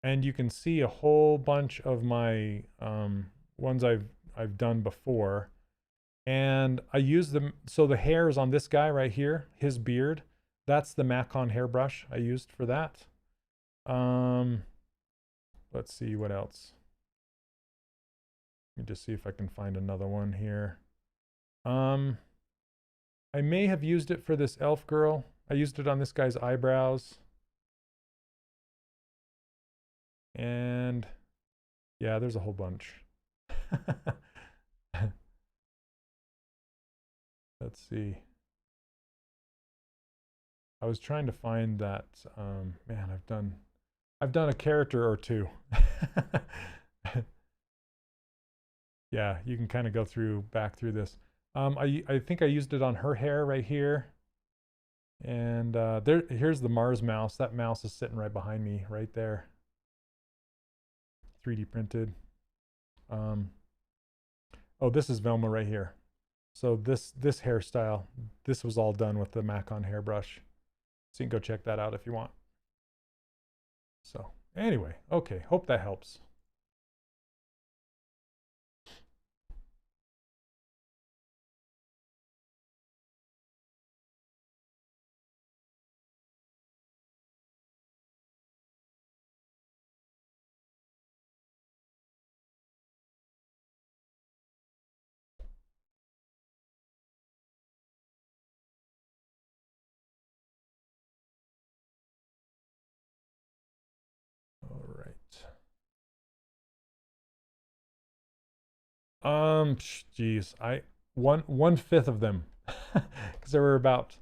and you can see a whole bunch of my ones I've I've done before. And I use them, so the hairs on this guy right here, his beard, that's the Macon hairbrush I used for that. Let's see what else. Let me just see if I can find another one here. I may have used it for this elf girl. I used it on this guy's eyebrows. And yeah, there's a whole bunch. Let's see. I was trying to find that, man, I've done a character or two. Yeah, you can kind of go back through this. I think I used it on her hair right here. And here's the Mars mouse. That mouse is sitting right behind me, right there. 3D printed. Oh, this is Velma right here. So this hairstyle, this was all done with the Macon hairbrush. So you can go check that out if you want. So anyway, okay, hope that helps. Geez, one fifth of them, because there were about,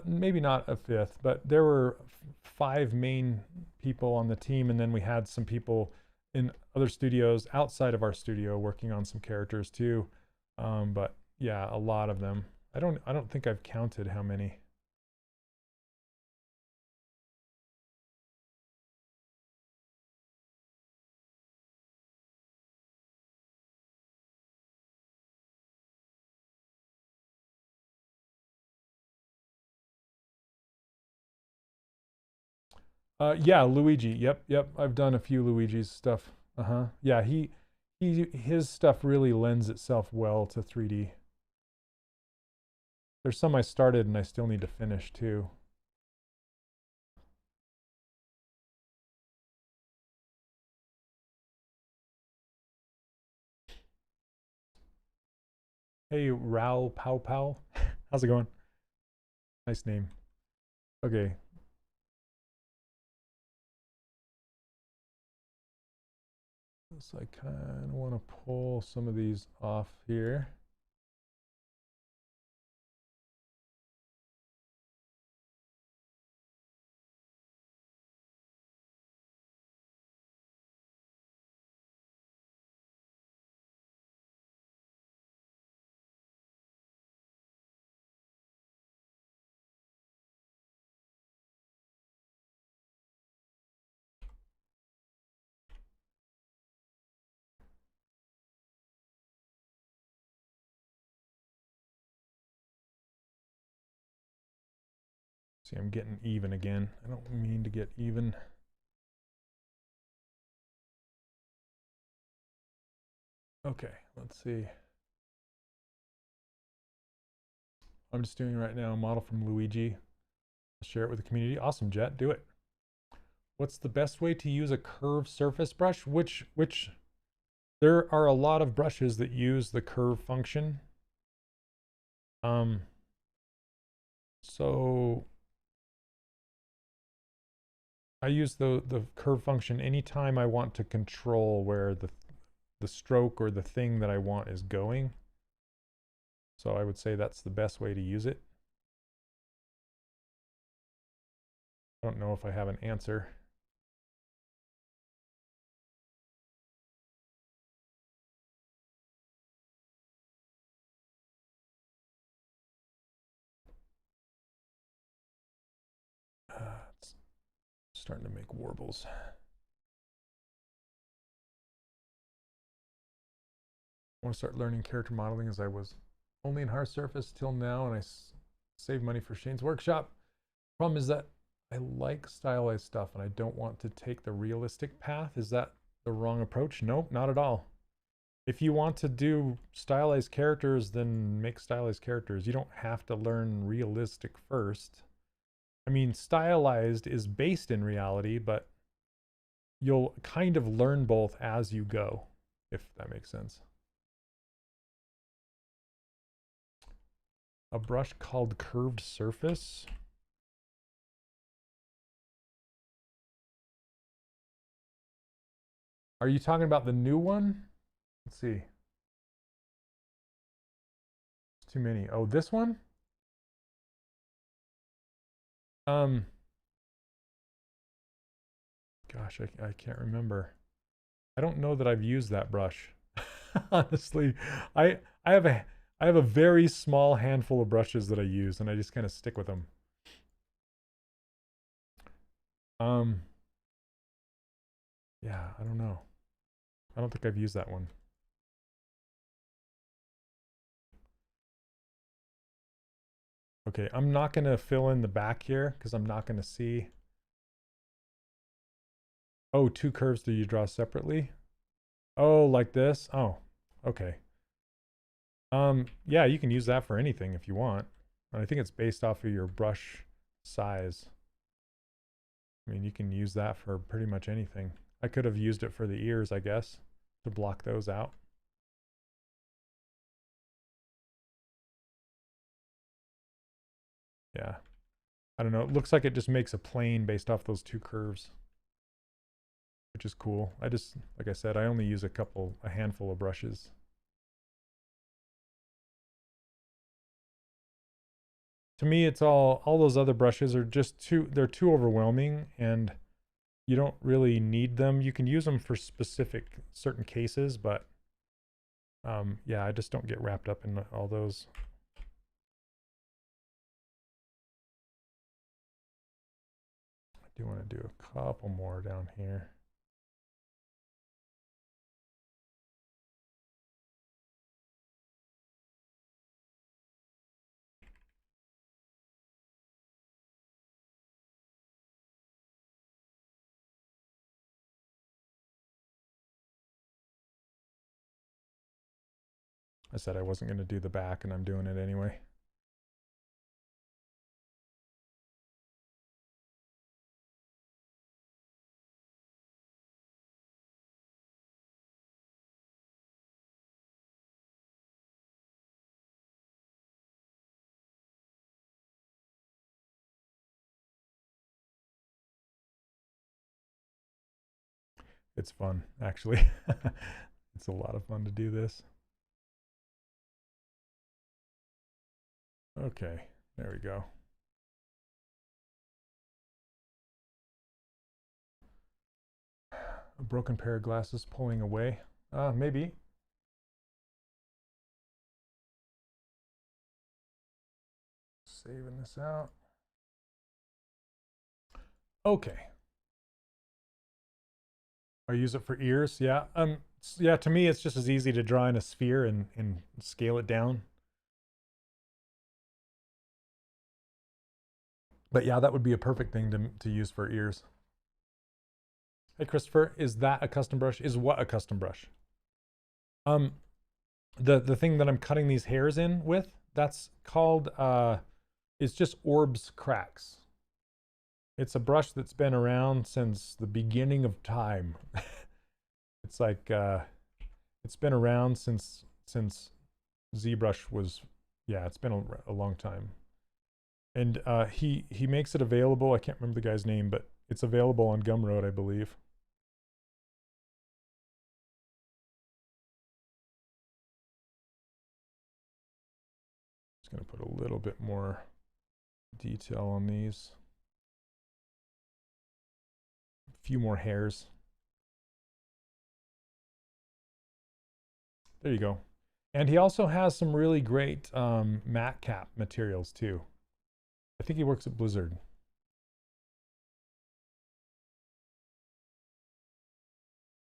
maybe not a fifth, but there were 5 main people on the team, and then we had some people in other studios outside of our studio working on some characters too. But yeah, a lot of them. I don't think I've counted how many. Yeah, Luigi. Yep. I've done a few Luigi's stuff. Yeah, his stuff really lends itself well to 3D. There's some I started and I still need to finish too. Hey, Rao Pow Pow. How's it going? Nice name. Okay. So I kind of want to pull some of these off here. See, I'm getting even again. I don't mean to get even. Okay, let's see. I'm just doing right now a model from Luigi. I'll share it with the community. Awesome, Jet. Do it. What's the best way to use a curved surface brush? Which there are a lot of brushes that use the curve function. So I use the curve function anytime I want to control where the stroke or the thing that I want is going. So I would say that's the best way to use it. I don't know if I have an answer. It's starting to make warbles. I want to start learning character modeling, as I was only in hard surface till now, and I save money for Shane's workshop. Problem is that I like stylized stuff and I don't want to take the realistic path. Is that the wrong approach? Nope, not at all. If you want to do stylized characters, then make stylized characters. You don't have to learn realistic first. I mean, stylized is based in reality, but you'll kind of learn both as you go, if that makes sense. A brush called Curved Surface. Are you talking about the new one? Let's see. It's too many. Oh, this one? Gosh, I can't remember. I don't know that I've used that brush. Honestly, I have a very small handful of brushes that I use, and I just kind of stick with them. Yeah, I don't know. I don't think I've used that one. Okay, I'm not going to fill in the back here because I'm not going to see. Oh, two curves do you draw separately? Oh, like this? Oh, okay. Yeah, you can use that for anything if you want. I think it's based off of your brush size. I mean, you can use that for pretty much anything. I could have used it for the ears, I guess, to block those out. Yeah. I don't know. It looks like it just makes a plane based off those two curves, which is cool. I just, like I said, I only use a handful of brushes. To me, it's all those other brushes are just they're too overwhelming, and you don't really need them. You can use them for certain cases, but yeah, I just don't get wrapped up in all those. I do want to do a couple more down here. I said I wasn't going to do the back, and I'm doing it anyway. It's fun, actually. It's a lot of fun to do this. Okay, there we go. A broken pair of glasses pulling away. Maybe. Saving this out. Okay. I use it for ears. Yeah. Yeah, to me it's just as easy to draw in a sphere and scale it down. But yeah, that would be a perfect thing to use for ears. Hey Christopher, is that a custom brush? Is what a custom brush? The thing that I'm cutting these hairs in with, that's called it's just Orbs cracks. It's a brush that's been around since the beginning of time. It's like it's been around since ZBrush was, yeah, it's been a long time. And he makes it available. I can't remember the guy's name, but it's available on Gumroad, I believe. Just gonna put a little bit more detail on these. A few more hairs. There you go. And he also has some really great matte cap materials too. I think he works at Blizzard.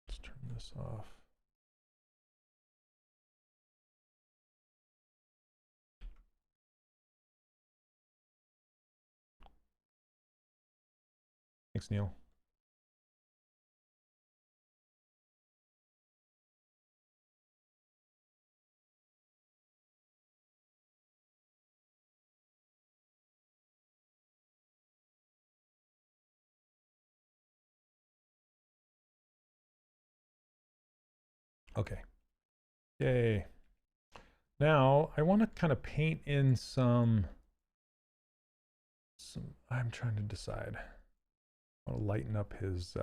Let's turn this off. Thanks, Neil. Okay. Yay. Now I want to kind of paint in some, I'm trying to decide. I want to lighten up his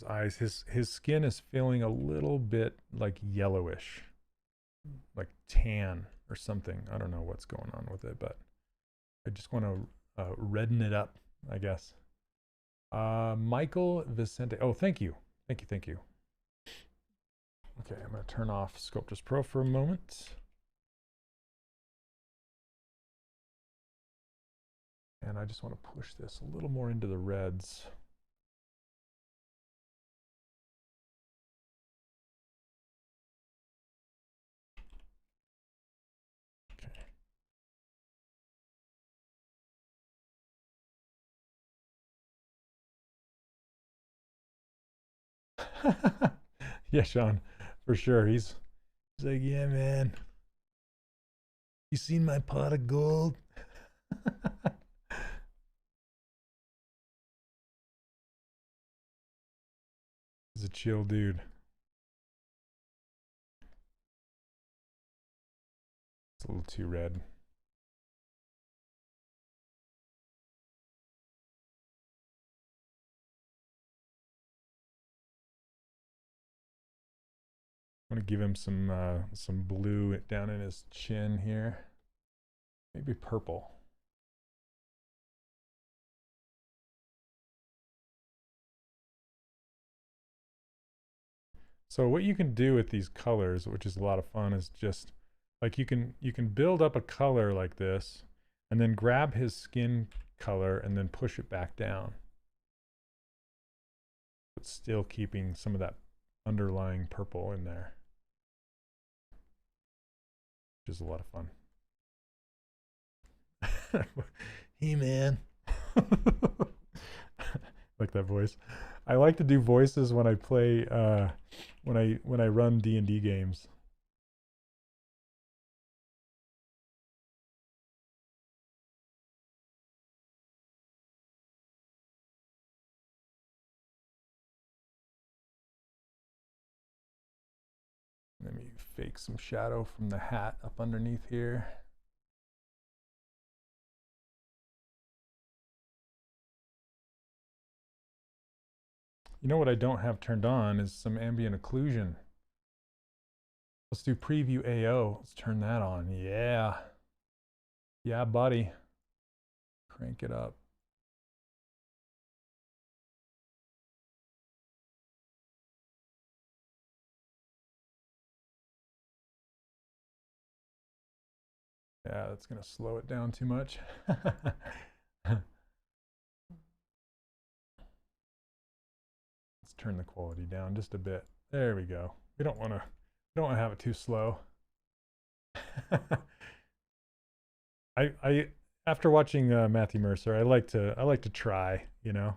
eyes. His skin is feeling a little bit like yellowish, like tan or something. I don't know what's going on with it, but I just want to redden it up, I guess. Michael Vicente. Oh, thank you. Thank you. Okay, I'm going to turn off Sculptris Pro for a moment. And I just want to push this a little more into the reds. Okay. Yeah, Sean, for sure. He's like, yeah, man. You seen my pot of gold? He's a chill dude. It's a little too red. I'm gonna give him some blue down in his chin here. Maybe purple. So what you can do with these colors, which is a lot of fun, is just like you can build up a color like this and then grab his skin color and then push it back down. But still keeping some of that underlying purple in there. Which is a lot of fun. Hey man. Like that voice. I like to do voices when I play when I run D&D games. Let me fake some shadow from the hat up underneath here. You know what I don't have turned on is some ambient occlusion. Let's do preview AO. Let's turn that on. Yeah. Yeah, buddy. Crank it up. Yeah, that's going to slow it down too much. Let's turn the quality down just a bit. There we go. We don't want to have it too slow. I after watching Matthew Mercer, I like to try, you know.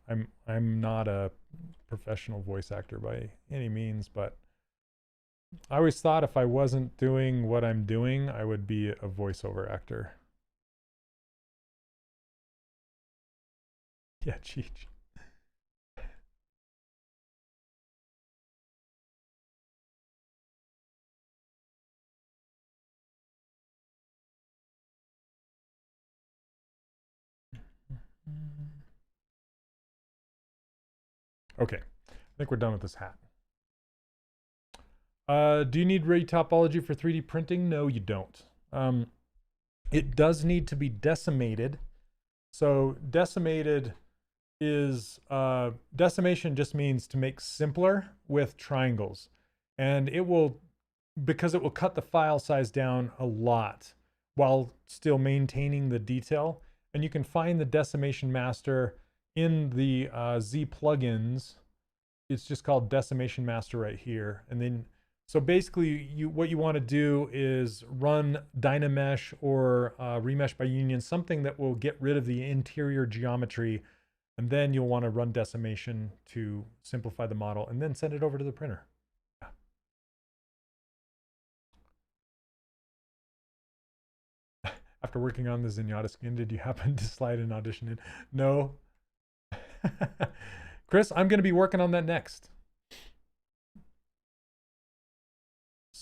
I'm not a professional voice actor by any means, but I always thought if I wasn't doing what I'm doing, I would be a voiceover actor. Yeah, Cheech. Okay, I think we're done with this hat. Do you need Ray Topology for 3D printing? No, you don't. It does need to be decimated. So decimated is, decimation just means to make simpler with triangles. And it will, because it will cut the file size down a lot while still maintaining the detail. And you can find the Decimation Master in the Z plugins. It's just called Decimation Master right here. And then, so basically what you want to do is run Dynamesh or Remesh by Union, something that will get rid of the interior geometry. And then you'll want to run Decimation to simplify the model and then send it over to the printer. After working on the Zenyatta skin, did you happen to slide an audition in? No. Chris, I'm going to be working on that next.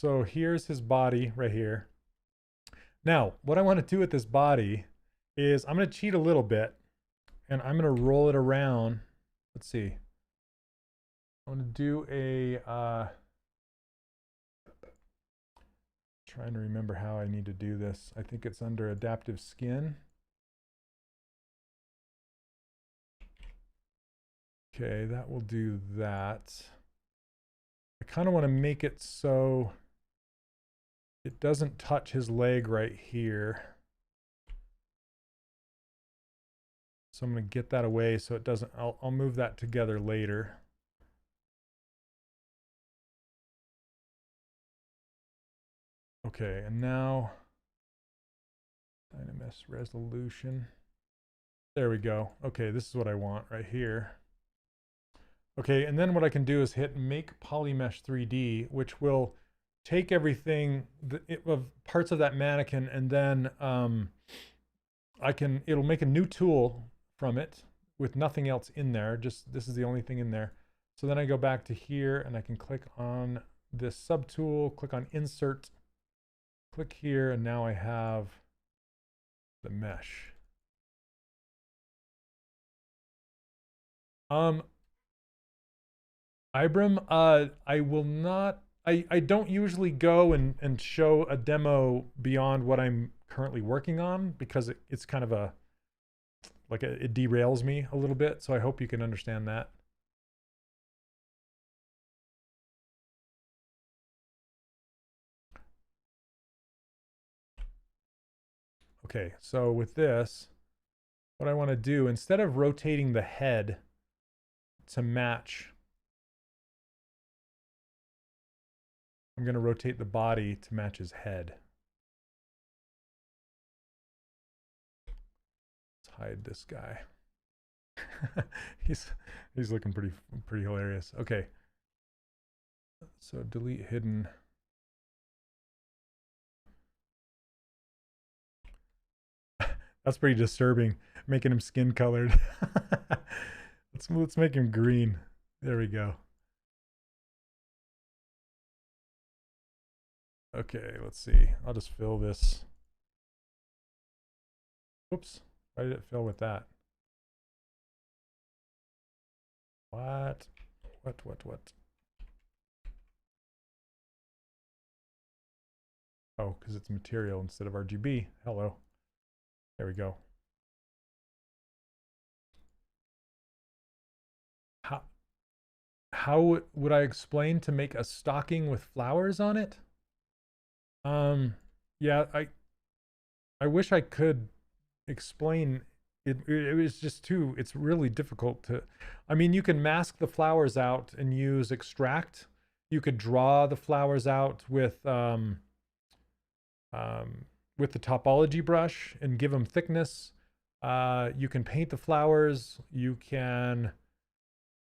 so here's his body right here. Now, what I want to do with this body is I'm going to cheat a little bit and I'm going to roll it around. Let's see. I'm going to do a, trying to remember how I need to do this. I think it's under adaptive skin. Okay, that will do that. I kind of want to make it so it doesn't touch his leg right here. So I'm going to get that away so it doesn't, I'll move that together later. Okay, and now Dynamesh resolution. There we go. Okay, this is what I want right here. Okay, and then what I can do is hit Make Polymesh 3D, which will take everything of parts of that mannequin, and then it'll make a new tool from it with nothing else in there. Just this is the only thing in there. So then I go back to here and I can click on this subtool, click on Insert, click here, and now I have the mesh. Ibram, I will not, I don't usually go and show a demo beyond what I'm currently working on because it's kind of it derails me a little bit. So I hope you can understand that. Okay, so with this, what I want to do, instead of rotating the head to match, I'm going to rotate the body to match his head. Let's hide this guy. he's looking pretty hilarious. Okay. So delete hidden. That's pretty disturbing, making him skin colored. Let's make him green. There we go. Okay, let's see. I'll just fill this. Oops. Why did it fill with that? What? What? Oh, because it's material instead of RGB. Hello. There we go. How would I explain to make a stocking with flowers on it? Yeah, I wish I could explain it. It was just it's really difficult to, I mean, you can mask the flowers out and use extract. You could draw the flowers out with the topology brush and give them thickness. You can paint the flowers. You can,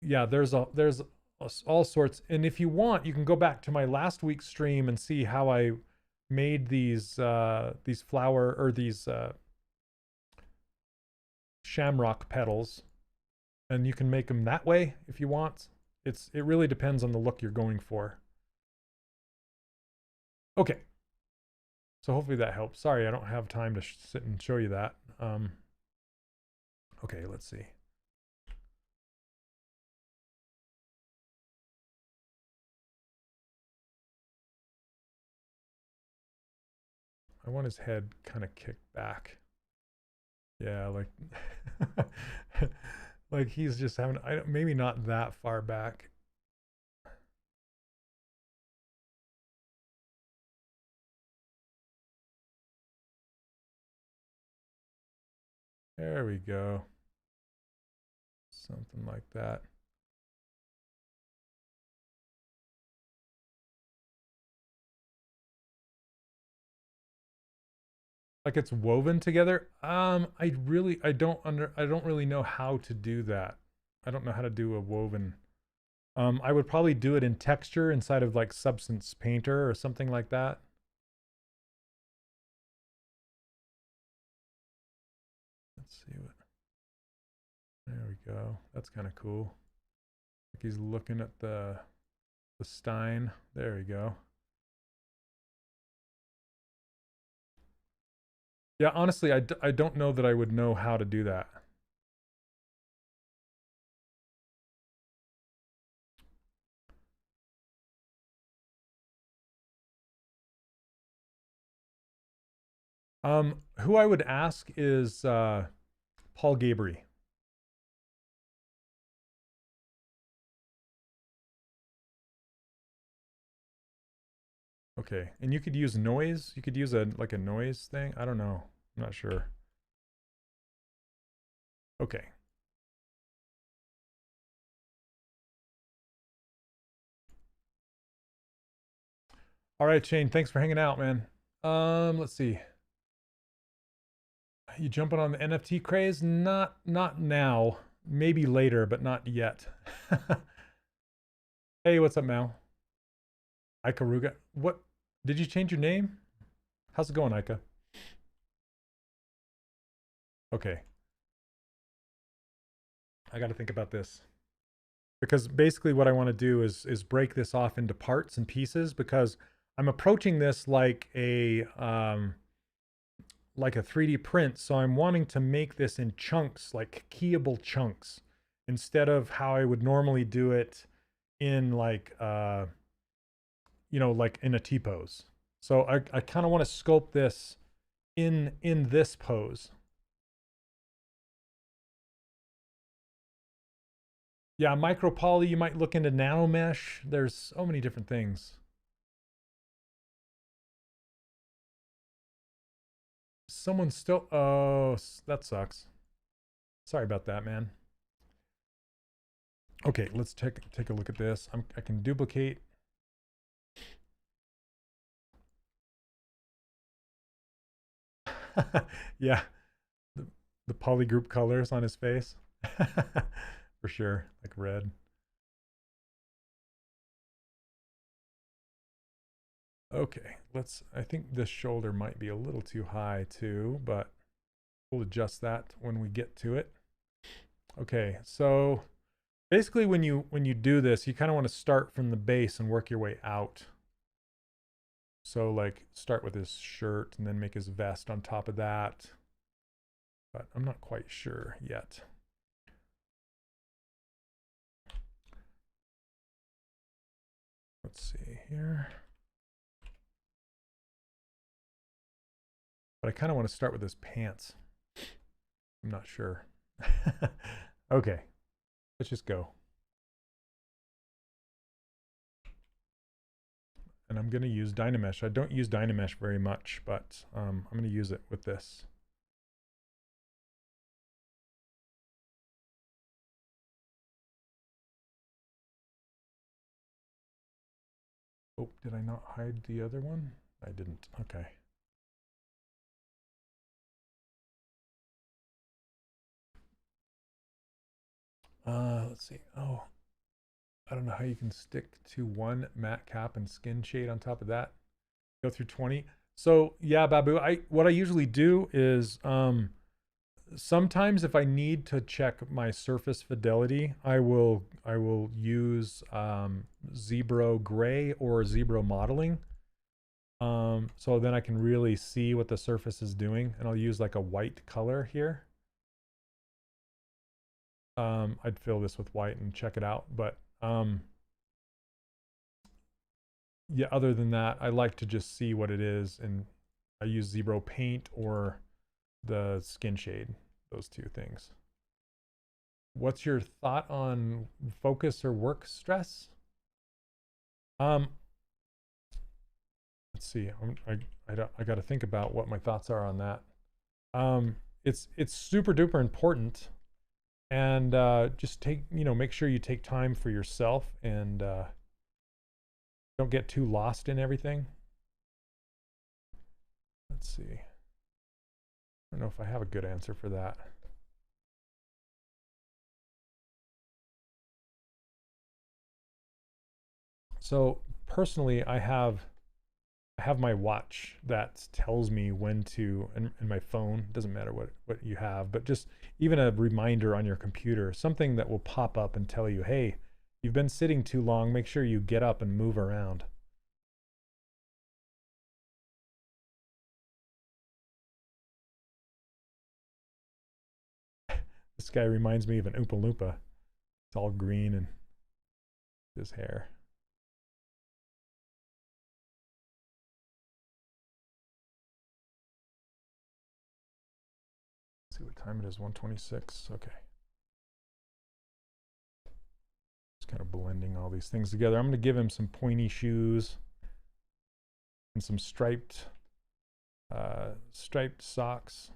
yeah, there's all sorts. And if you want, you can go back to my last week's stream and see how I made these flower or these shamrock petals, and you can make them that way if you want. It really depends on the look you're going for. Okay, so hopefully that helps. Sorry, I don't have time to sit and show you that. Okay, let's see. I want his head kind of kicked back. Yeah, like like he's just having, maybe not that far back. There we go. Something like that. Like it's woven together. I don't really know how to do that. I don't know how to do a woven. I would probably do it in texture inside of like Substance Painter or something like that. Let's see what. There we go. That's kind of cool. Like he's looking at the Stein. There we go. Yeah, honestly, I don't know that I would know how to do that. Who I would ask is Paul Gabry. Okay, and you could use noise. You could use a like a noise thing. I don't know. I'm not sure. Okay. All right, Shane. Thanks for hanging out, man. Let's see. You jumping on the NFT craze? Not now. Maybe later, but not yet. Hey, what's up, Mal? Ikaruga. What? Did you change your name? How's it going, Ika? Okay. I got to think about this. Because basically what I want to do is break this off into parts and pieces because I'm approaching this like a 3D print. So I'm wanting to make this in chunks, like keyable chunks, instead of how I would normally do it in like like in a T pose. So I kind of want to sculpt this in this pose. Yeah, micro poly, you might look into nano mesh. There's so many different things. Someone still, oh, that sucks. Sorry about that, man. Okay, let's take a look at this. I can duplicate. Yeah, the polygroup colors on his face. For sure, like red. Okay, I think this shoulder might be a little too high too, but we'll adjust that when we get to it. Okay, so basically when you do this, you kind of want to start from the base and work your way out. So like start with his shirt and then make his vest on top of that. But I'm not quite sure yet. Let's see here. But I kind of want to start with his pants. I'm not sure. Okay, let's just go. And I'm going to use Dynamesh. I don't use Dynamesh very much, but I'm going to use it with this. Oh, did I not hide the other one? I didn't. Okay. Let's see. Oh, I don't know how you can stick to one matte cap and skin shade on top of that. Go through 20. So yeah, Babu, what I usually do is sometimes if I need to check my surface fidelity, I will use ZBrush gray or ZBrush modeling. So then I can really see what the surface is doing, and I'll use like a white color here. I'd fill this with white and check it out, but yeah, other than that, I like to just see what it is, and I use ZBrush paint or the skin shade, those two things. What's your thought on focus or work stress? Let's see. I got to think about what my thoughts are on that. It's super duper important, and just make sure you take time for yourself and don't get too lost in everything. Let's see. I don't know if I have a good answer for that. So personally, I have my watch that tells me when to, and my phone, doesn't matter what you have, but just even a reminder on your computer, something that will pop up and tell you, hey, you've been sitting too long, make sure you get up and move around. guy reminds me of an Oompa Loompa. It's all green and his hair. Let's see what time it is, 1:26. Okay. Just kind of blending all these things together. I'm going to give him some pointy shoes and some striped socks.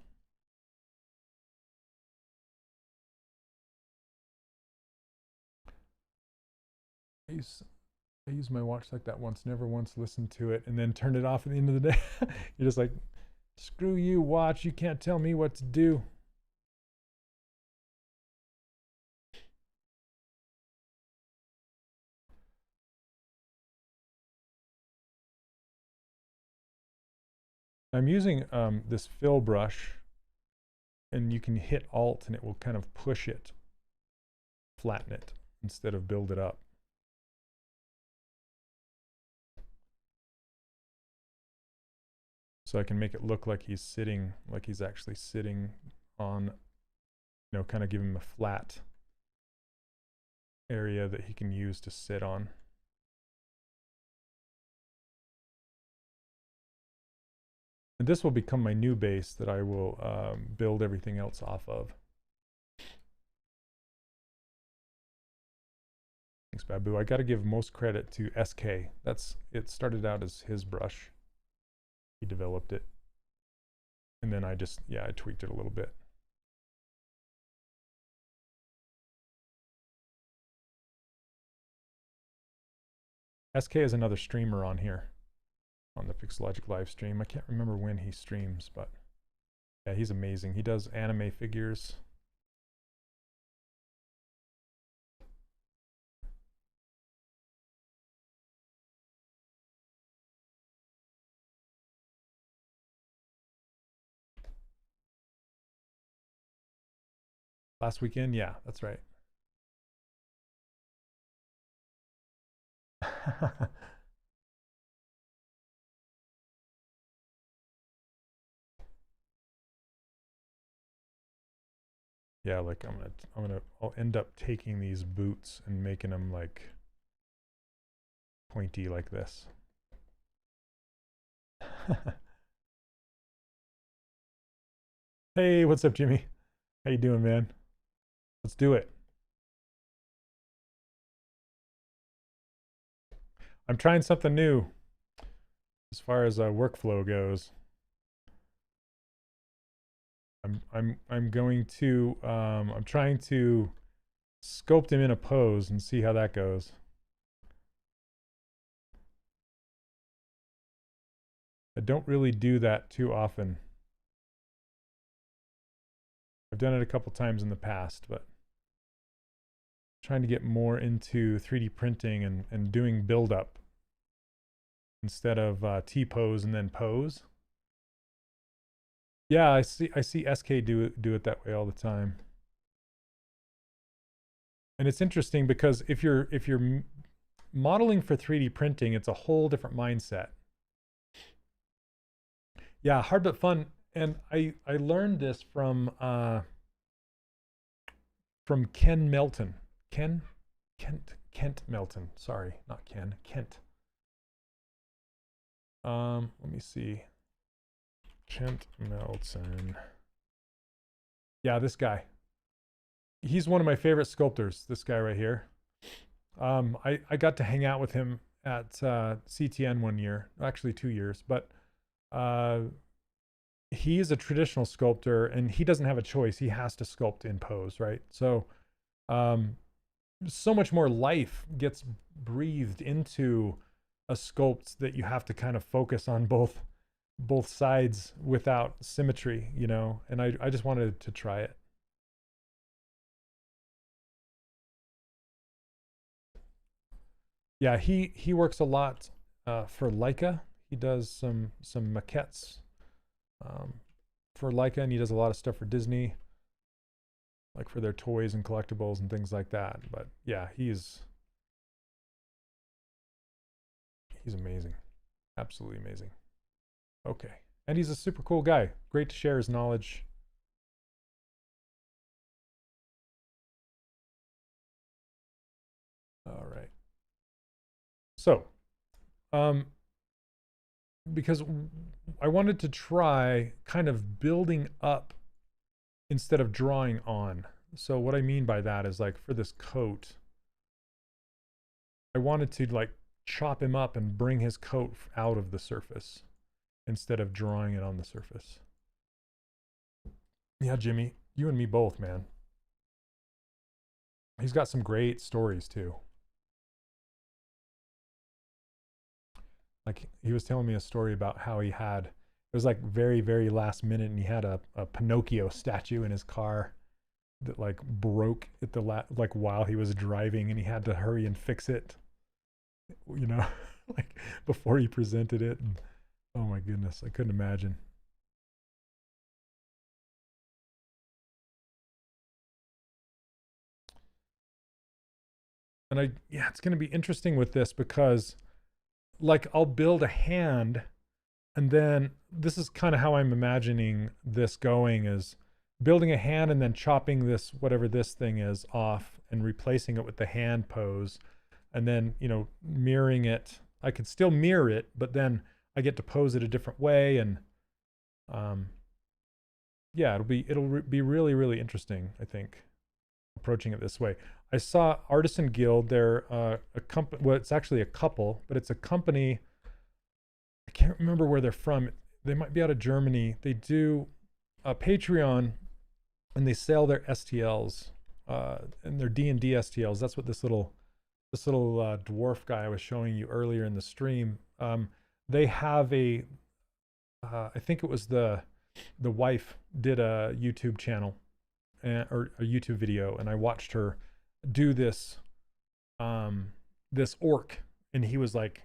I used my watch like that once, never once listened to it, and then turned it off at the end of the day. You're just like, screw you, watch, you can't tell me what to do. I'm using this fill brush, and you can hit Alt and it will kind of push it, flatten it, instead of build it up. So I can make it look like he's sitting, like he's actually sitting on, you know, kind of give him a flat area that he can use to sit on. And this will become my new base that I will build everything else off of. Thanks, Babu. I got to give most credit to SK. It started out as his brush. He developed it. And then I tweaked it a little bit. SK is another streamer on here, on the Pixologic live stream. I can't remember when he streams, but yeah, he's amazing. He does anime figures. Last weekend, yeah, that's right. Yeah, like I'll end up taking these boots and making them like pointy like this. Hey, what's up, Jimmy? How you doing, man? Let's do it. I'm trying something new as far as workflow goes. I'm trying to sculpt him in a pose and see how that goes. I don't really do that too often. I've done it a couple times in the past, but trying to get more into 3D printing and doing build up instead of T-pose and then pose. Yeah, I see SK do it that way all the time. And it's interesting because if you're modeling for 3D printing, it's a whole different mindset. Yeah, hard but fun. And I learned this from Ken Melton. Kent Melton. Sorry, not Ken. Kent. Let me see. Kent Melton. Yeah, this guy. He's one of my favorite sculptors, this guy right here. I got to hang out with him at CTN 1 year, actually 2 years, but he is a traditional sculptor and he doesn't have a choice. He has to sculpt in pose, right? So so much more life gets breathed into a sculpt that you have to kind of focus on both sides without symmetry, you know, and I just wanted to try it. Yeah, he works a lot for Leica. He does some maquettes for Leica, and he does a lot of stuff for Disney, like for their toys and collectibles and things like that. But yeah, he's amazing, absolutely amazing. Okay, and he's a super cool guy. Great to share his knowledge. So, because I wanted to try kind of building up instead of drawing on. So what I mean by that is, like, for this coat, I wanted to like chop him up and bring his coat out of the surface instead of drawing it on the surface. Yeah, Jimmy, you and me both, man. He's got some great stories too. Like, he was telling me a story about how he had, it was like very, very last minute, and he had a Pinocchio statue in his car that like broke at the like while he was driving, and he had to hurry and fix it, you know, like before he presented it. And oh my goodness, I couldn't imagine. And yeah, it's going to be interesting with this because, like, I'll build a hand, and then this is kind of how I'm imagining this going, is building a hand and then chopping this, whatever this thing is, off and replacing it with the hand pose, and then, you know, mirroring it. I could still mirror it, but then I get to pose it a different way. And yeah, it'll be really, really interesting, I think, approaching it this way. I saw Artisan Guild. They're a company. Well, it's actually a couple, but it's a company. I can't remember where they're from. They might be out of Germany. They do a Patreon, and they sell their STLs and their D&D STLs. That's what this little dwarf guy I was showing you earlier in the stream. They have a. I think it was the wife did a YouTube channel or a YouTube video, and I watched her do this this orc, and he was like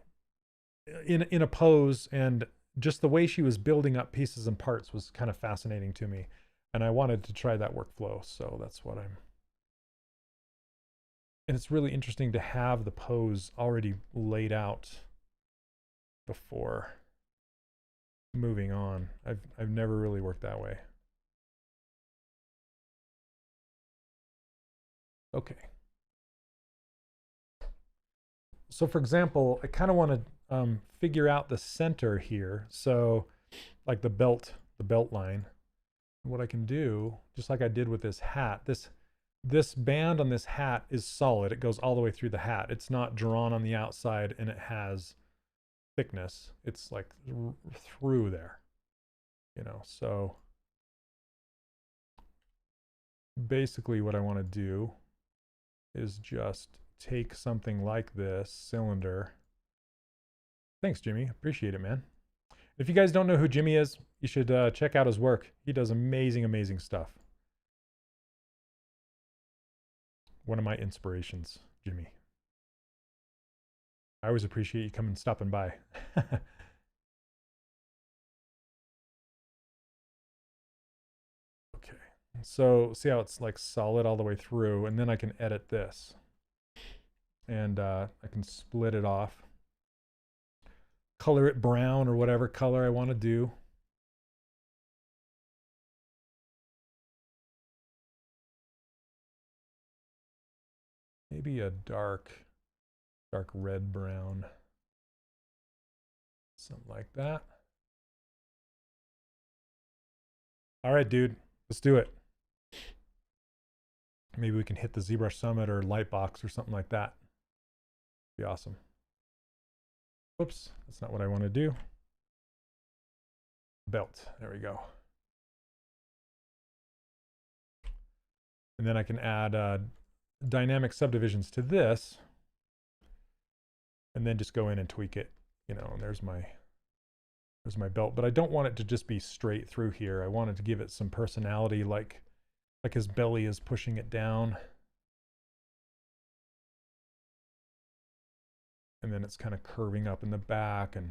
in a pose, and just the way she was building up pieces and parts was kind of fascinating to me, and I wanted to try that workflow. So that's what I'm, and it's really interesting to have the pose already laid out before moving on. I've never really worked that way. Okay. So for example, I kind of want to figure out the center here. So like the belt line. What I can do, just like I did with this hat, this band on this hat is solid. It goes all the way through the hat. It's not drawn on the outside, and it has thickness. It's like through there, you know. So basically what I want to do is just take something like this cylinder. Thanks, Jimmy. Appreciate it, man. If you guys don't know who Jimmy is, you should check out his work. He does amazing, amazing stuff. One of my inspirations, Jimmy. I always appreciate you coming and stopping by. Okay, so see how it's like solid all the way through, and then I can edit this. And I can split it off. Color it brown or whatever color I want to do. Maybe a dark red brown. Something like that. All right, dude, let's do it. Maybe we can hit the ZBrush Summit or Lightbox or something like that. Be awesome. Whoops, that's not what I want to do. Belt, there we go. And then I can add dynamic subdivisions to this, and then just go in and tweak it, you know. And there's my belt, but I don't want it to just be straight through here. I wanted to give it some personality, like his belly is pushing it down. And then it's kind of curving up in the back. And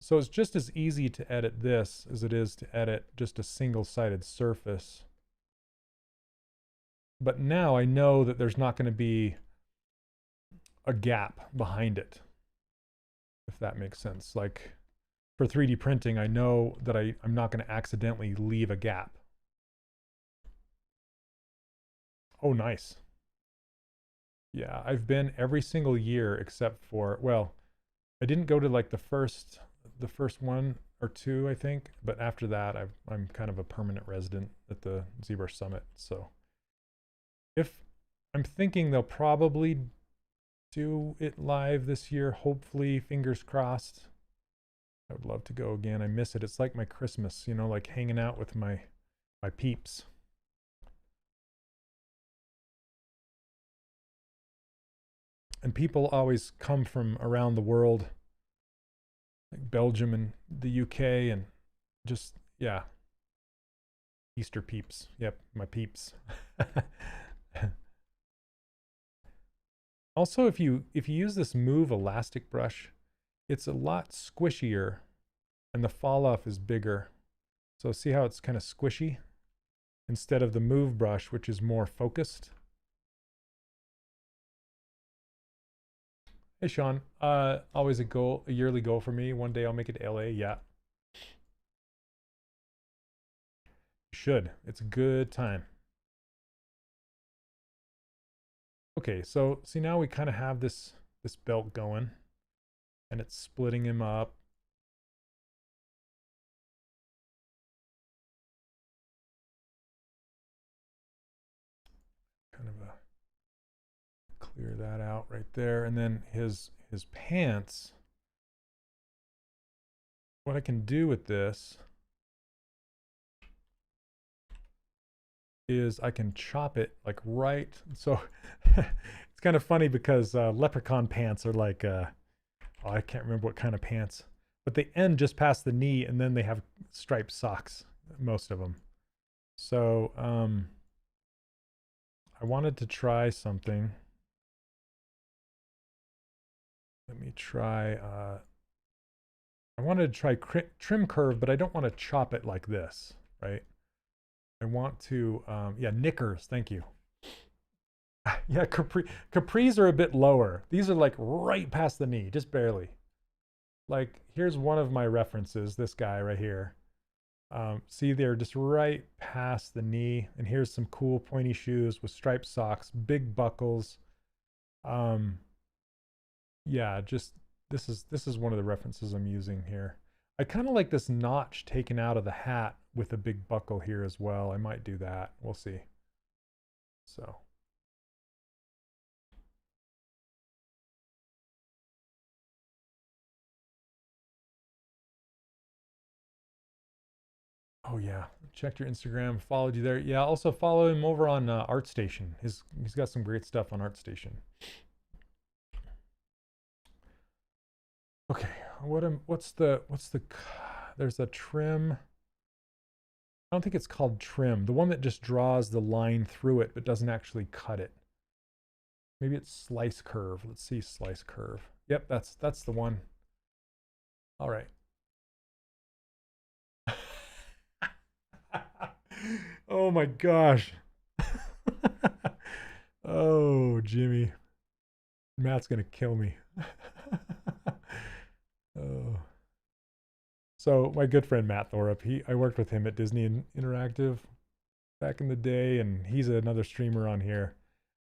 so it's just as easy to edit this as it is to edit just a single-sided surface. But now I know that there's not going to be a gap behind it, if that makes sense. Like for 3D printing, I know that I'm not going to accidentally leave a gap. Oh, nice. Yeah, I've been every single year except for, well, I didn't go to like the first one or two, I think, but after that, I'm kind of a permanent resident at the ZBrush Summit. So if I'm thinking they'll probably do it live this year, hopefully, fingers crossed. I would love to go again. I miss it. It's like my Christmas, you know, like hanging out with my peeps. And people always come from around the world, like Belgium and the UK, and just, yeah, Easter peeps. Yep, my peeps. Also, if you use this Move elastic brush, it's a lot squishier and the fall off is bigger. So see how it's kind of squishy instead of the Move brush, which is more focused. Hey Sean, always a yearly goal for me. One day I'll make it to LA. Yeah, should. It's a good time. Okay, so see now we kind of have this belt going, and it's splitting him up. Kind of a clear that out right there, and then his pants. What I can do with this is I can chop it like right. So it's kind of funny because Leprechaun pants are like, oh, I can't remember what kind of pants, but they end just past the knee, and then they have striped socks, most of them. So I wanted to try something. Let me try. I wanted to try trim curve, but I don't want to chop it like this, right? I want to, yeah, knickers. Thank you. Yeah, capris are a bit lower. These are like right past the knee, just barely. Like, here's one of my references, this guy right here. See, they're just right past the knee. And here's some cool pointy shoes with striped socks, big buckles. Yeah, just this is one of the references I'm using here. I kind of like this notch taken out of the hat with a big buckle here as well. I might do that. We'll see. So. Oh yeah, checked your Instagram, followed you there. Yeah, also follow him over on ArtStation. He's got some great stuff on ArtStation. Okay, what's the there's a trim. I don't think it's called trim. The one that just draws the line through it but doesn't actually cut it. Maybe it's slice curve. Let's see slice curve. Yep, that's the one. All right. Oh my gosh. Oh, Jimmy. Matt's gonna kill me. Oh. So my good friend Matt Thorup, I worked with him at Disney Interactive back in the day, and he's another streamer on here,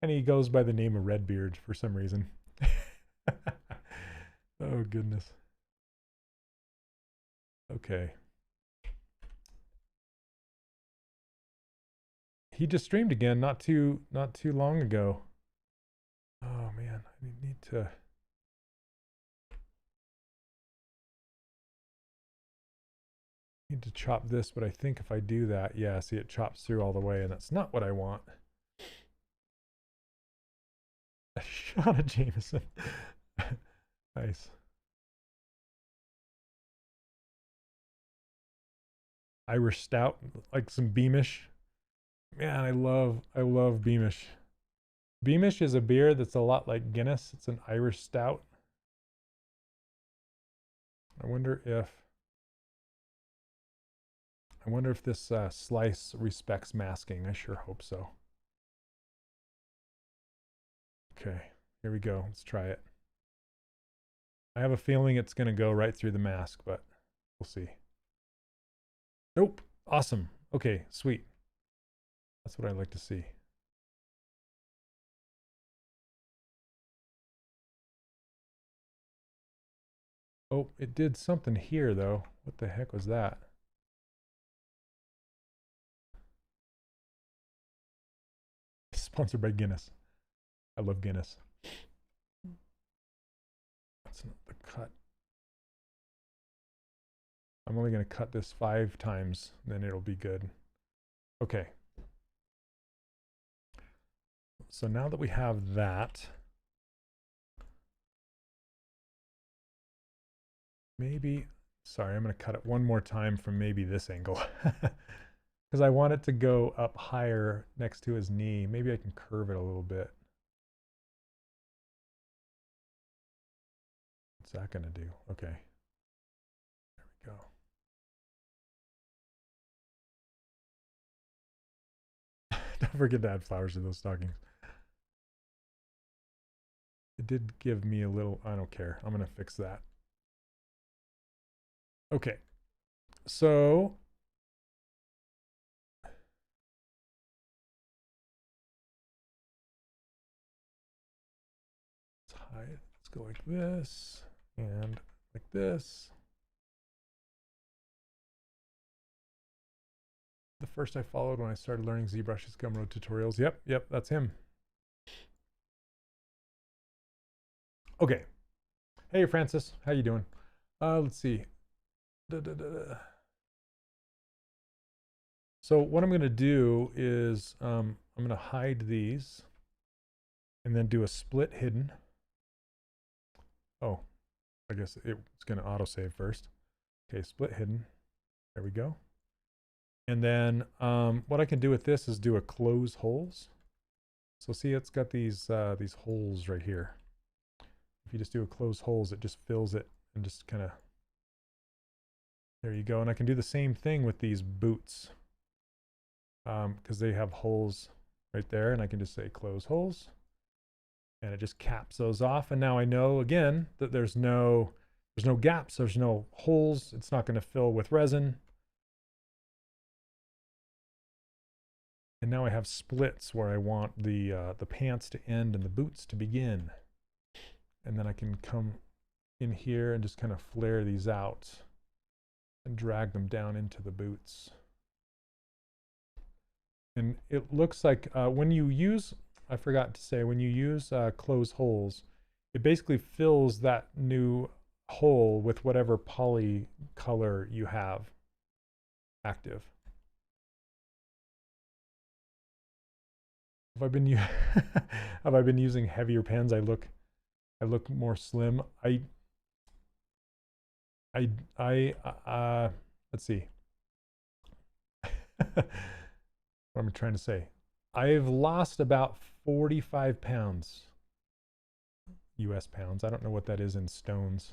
and he goes by the name of Redbeard for some reason. Oh goodness. Okay. He just streamed again not too long ago. Oh man, I need to chop this, but I think if I do that, yeah, see it chops through all the way, and that's not what I want. Shauna Jameson. Nice. Irish stout, like some Beamish. Man, I love Beamish. Beamish is a beer that's a lot like Guinness. It's an Irish stout. I wonder if this slice respects masking. I sure hope so. Okay, here we go. Let's try it. I have a feeling it's going to go right through the mask, but we'll see. Nope. Awesome. Okay, sweet. That's what I like to see. Oh, it did something here though. What the heck was that? Sponsored by Guinness. I love Guinness. That's not the cut. I'm only going to cut this 5 times, then it'll be good. Okay. So now that we have that, maybe, sorry, I'm going to cut it one more time from maybe this angle. Because I want it to go up higher next to his knee. Maybe I can curve it a little bit. What's that going to do? Okay. There we go. Don't forget to add flowers to those stockings. It did give me a little, I don't care. I'm going to fix that. Okay. So let's hide. Let's go like this and like this. The first I followed when I started learning ZBrush's Gumroad tutorials. Yep, that's him. Okay. Hey, Francis. How you doing? Let's see. So what I'm going to do is I'm going to hide these and then do a split hidden. Oh, I guess it's going to autosave first. Okay, split hidden. There we go. And then what I can do with this is do a close holes. So see, it's got these holes right here. If you just do a close holes, it just fills it and just kind of, there you go. And I can do the same thing with these boots because they have holes right there, and I can just say close holes, and it just caps those off. And now I know again that there's no gaps, there's no holes. It's not going to fill with resin. And now I have splits where I want the pants to end and the boots to begin. And then I can come in here and just kind of flare these out and drag them down into the boots. And it looks like when you use, I forgot to say, when you use close holes, it basically fills that new hole with whatever poly color you have active. Have I been using heavier pens? I look more slim. Let's see. What am I trying to say? I've lost about 45 pounds. US pounds. I don't know what that is in stones.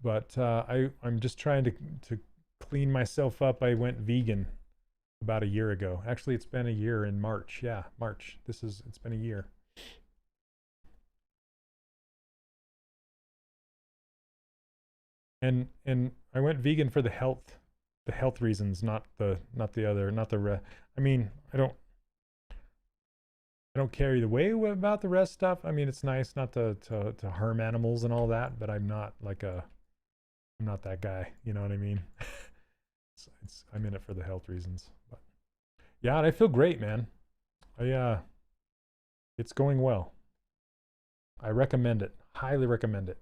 But I'm just trying to clean myself up. I went vegan about a year ago. Actually, it's been a year in March. Yeah, March. It's been a year. And I went vegan for the health reasons, not the I mean, I don't care either way about the rest stuff. I mean, it's nice not to harm animals and all that, but I'm not that guy, you know what I mean? I'm in it for the health reasons. But yeah, and I feel great, man. It's going well. I recommend it. Highly recommend it.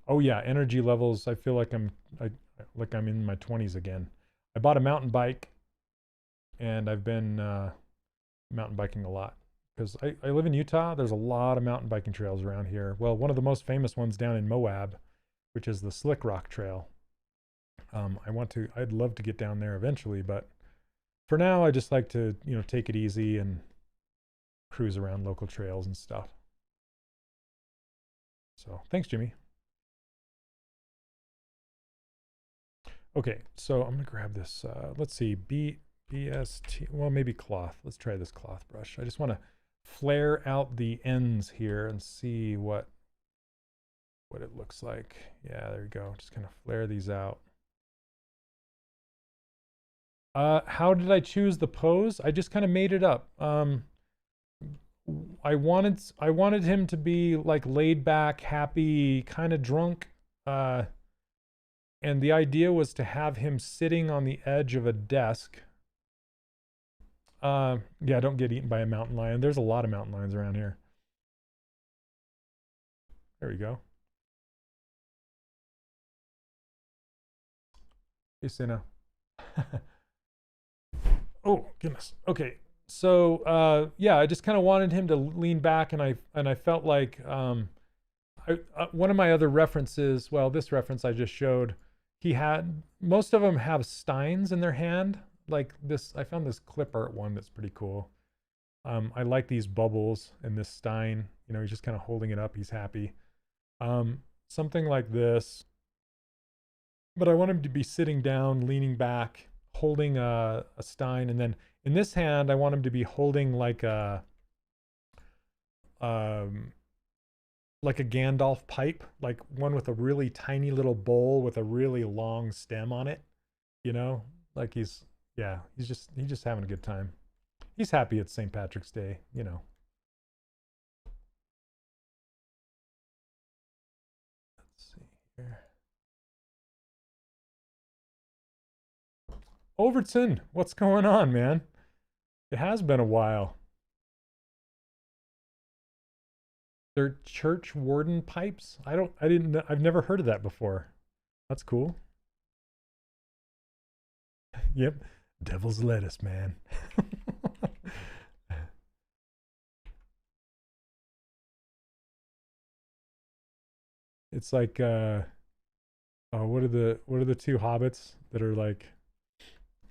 Oh yeah, energy levels. I feel like I'm in my 20s again. I bought a mountain bike, and I've been mountain biking a lot because I live in Utah. There's a lot of mountain biking trails around here. Well, one of the most famous ones down in Moab, which is the Slick Rock Trail. I'd love to get down there eventually, but for now I just like to, take it easy and cruise around local trails and stuff. So thanks, Jimmy. Okay, so I'm gonna grab this, let's see, BST, well, maybe cloth. Let's try this cloth brush. I just wanna flare out the ends here and see what it looks like. Yeah, there you go. Just kind of flare these out. How did I choose the pose? I just kind of made it up. I wanted him to be like laid back, happy, kind of drunk. And the idea was to have him sitting on the edge of a desk. Yeah, don't get eaten by a mountain lion. There's a lot of mountain lions around here. There we go. Hey, Sina. Oh, goodness. Okay. So, yeah, I just kind of wanted him to lean back, and I felt like one of my other references, well, this reference I just showed, most of them have steins in their hand. Like this, I found this clip art one that's pretty cool. I like these bubbles in this stein. You know, he's just kind of holding it up. He's happy. Something like this. But I want him to be sitting down, leaning back, holding a stein. And then in this hand, I want him to be holding like a Gandalf pipe, like one with a really tiny little bowl with a really long stem on it. You know, like he's just having a good time. He's happy it's St. Patrick's Day, you know. Let's see here. Overton, what's going on, man? It has been a while. They're church warden pipes? I've never heard of that before. That's cool. Yep. Devil's lettuce, man. It's like oh, what are the two hobbits that are like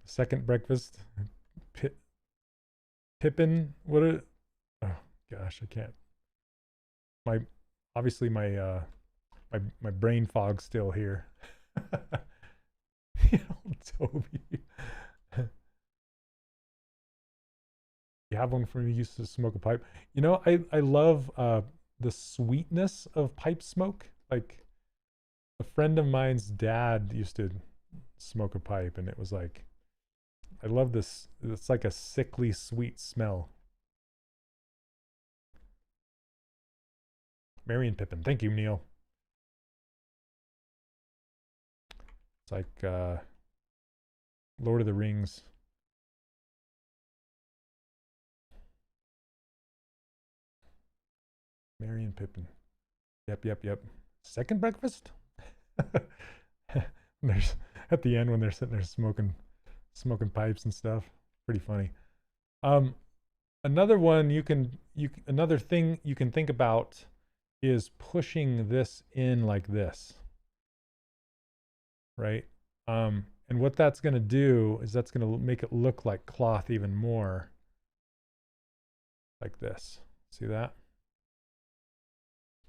second breakfast? Pippin, oh gosh, I can't. Obviously my brain fog's still here. You know, Toby. You have one from you used to smoke a pipe. You know, I love the sweetness of pipe smoke. Like a friend of mine's dad used to smoke a pipe, and it was like, I love this. It's like a sickly sweet smell. Marion Pippin. Thank you, Neil. It's like Lord of the Rings. Marion Pippin. Yep. Second breakfast? There's at the end when they're sitting there smoking pipes and stuff. Pretty funny. Another one another thing you can think about is pushing this in like this. Right? And what that's going to do is that's going to make it look like cloth even more. Like this. See that?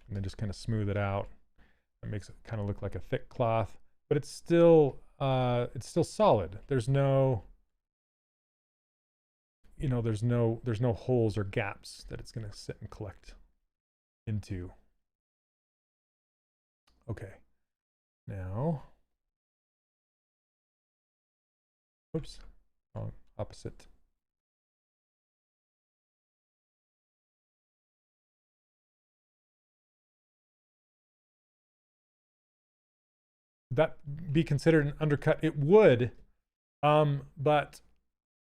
And then just kind of smooth it out. It makes it kind of look like a thick cloth, but it's still solid. There's no, you know, there's no holes or gaps that it's going to sit and collect into. Okay. Now, oops, wrong, opposite. That be considered an undercut? It would, but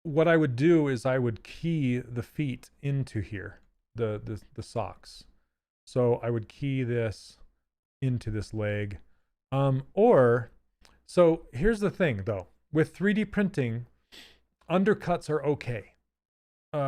what I would do is I would key the feet into here, the socks. So I would key this into this leg, so here's the thing though, with 3D printing, undercuts are okay,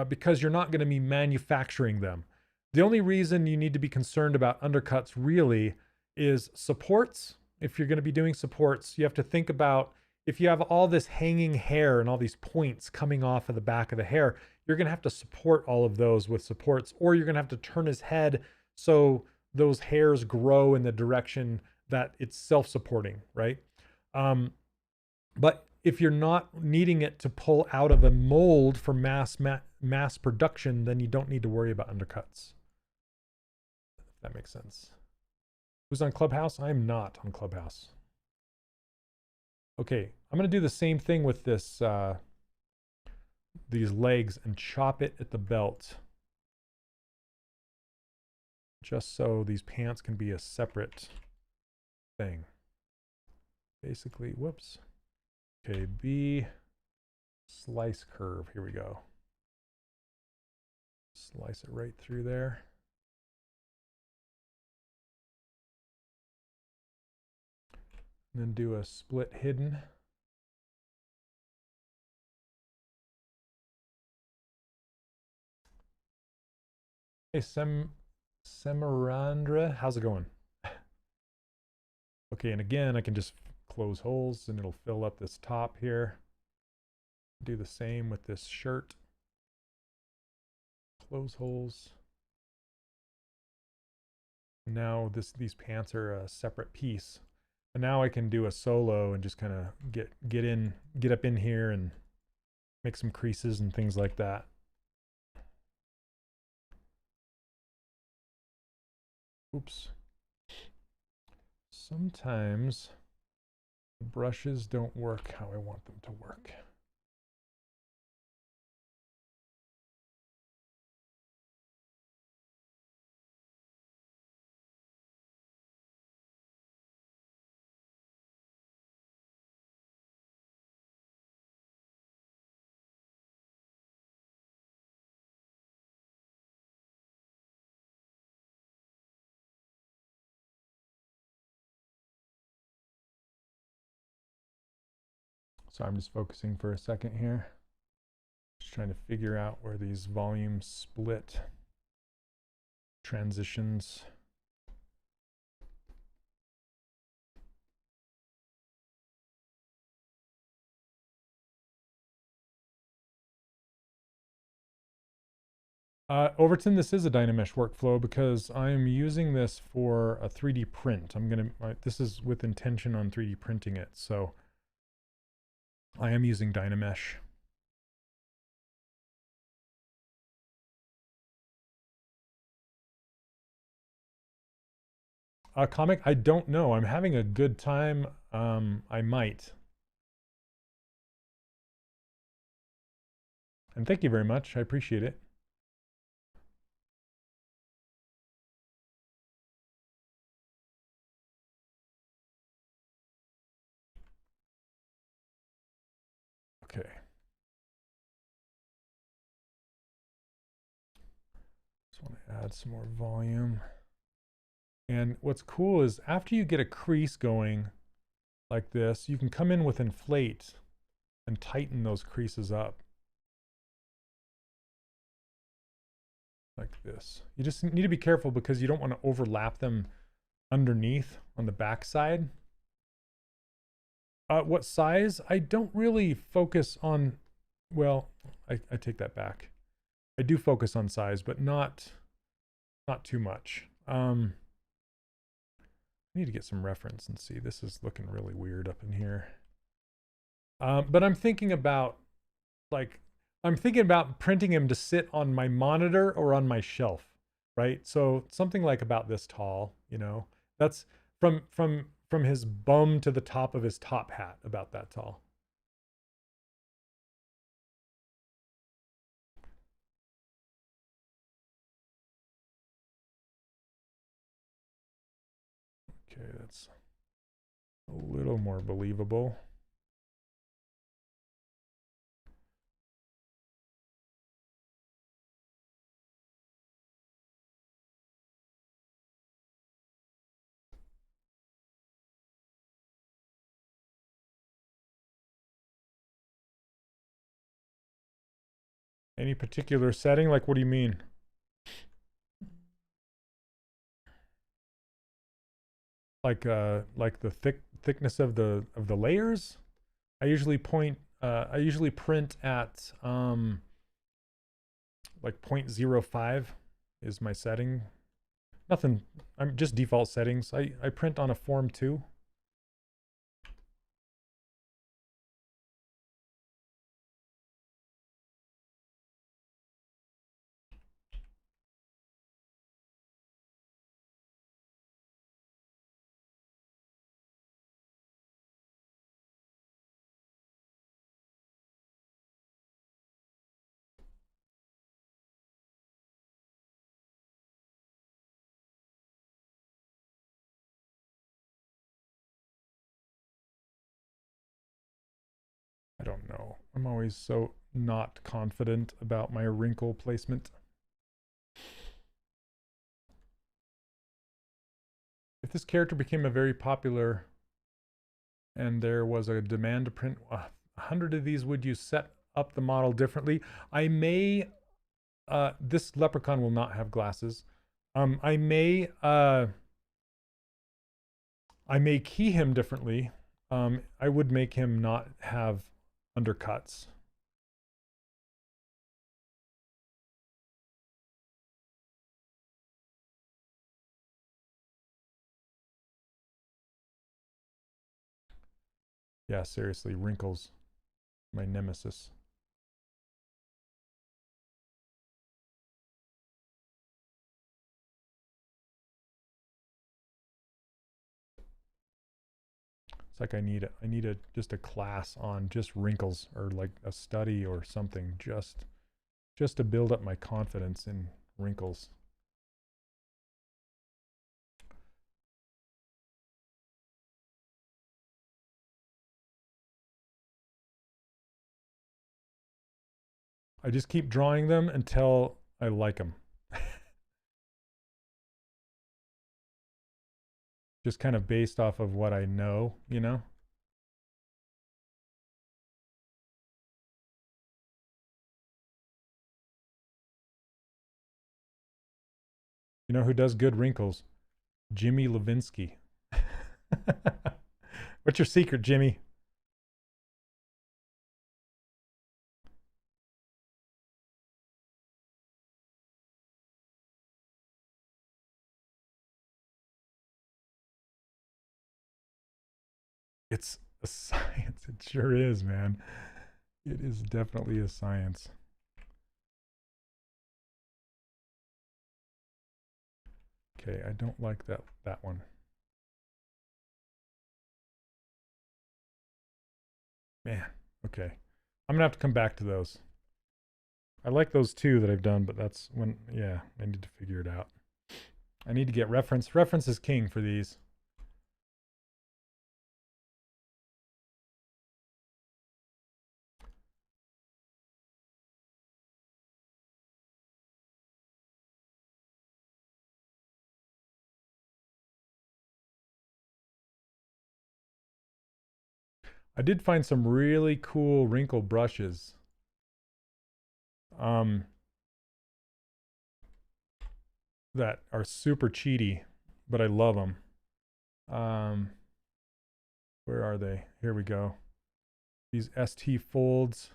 because you're not going to be manufacturing them. The only reason you need to be concerned about undercuts really is supports. If you're going to be doing supports, you have to think about, if you have all this hanging hair and all these points coming off of the back of the hair, you're going to have to support all of those with supports, or you're going to have to turn his head so those hairs grow in the direction that it's self-supporting, right? But if you're not needing it to pull out of a mold for mass production, then you don't need to worry about undercuts. If that makes sense. Who's on Clubhouse? I'm not on Clubhouse. Okay, I'm going to do the same thing with this, these legs, and chop it at the belt. just so these pants can be a separate thing. Basically, whoops. Okay, B, slice curve, here we go. Slice it right through there. And then do a split hidden. Hey, Semirandra, how's it going? Okay, and again, I can just close holes and it'll fill up this top here. Do the same with this shirt. Close holes. Now these pants are a separate piece. And now I can do a solo and just kind of get up in here and make some creases and things like that. Oops. Sometimes the brushes don't work how I want them to work. So I'm just focusing for a second here. Just trying to figure out where these volumes split. Transitions. Overton, this is a Dynamesh workflow because I'm using this for a 3D print. This is with intention on 3D printing it, so I am using Dynamesh. Comic, I don't know. I'm having a good time. I might. And thank you very much. I appreciate it. Okay. Just want to add some more volume. And what's cool is after you get a crease going like this, you can come in with inflate and tighten those creases up. Like this. You just need to be careful because you don't want to overlap them underneath on the back side. What size? I don't really focus on, well, I take that back. I do focus on size, but not too much. I need to get some reference and see. This is looking really weird up in here. But I'm thinking about printing him to sit on my monitor or on my shelf, right? So something like about this tall, you know. That's from his bum to the top of his top hat, about that tall. Okay, that's a little more believable. Any particular setting? Like, what do you mean? Like the thickness of the layers? I usually print at like 0.05 is my setting. Nothing, I'm just default settings. I print on a form 2. I'm always so not confident about my wrinkle placement. If this character became a very popular and there was a demand to print 100 of these, would you set up the model differently? I may, this leprechaun will not have glasses. I may key him differently. I would make him not have undercuts. Yeah, seriously, wrinkles, my nemesis. It's like I need just a class on just wrinkles, or like a study or something, just to build up my confidence in wrinkles. I just keep drawing them until I like them. Just kind of based off of what I know, you know? You know who does good wrinkles? Jimmy Levinsky. What's your secret, Jimmy? It's a science. It sure is, man. It is definitely a science. Okay, I don't like that one. Man, okay. I'm gonna have to come back to those. I like those two that I've done, but that's when, yeah, I need to figure it out. I need to get reference. Reference is king for these. I did find some really cool wrinkle brushes. That are super cheaty, but I love them. Where are they? Here we go. These ST folds,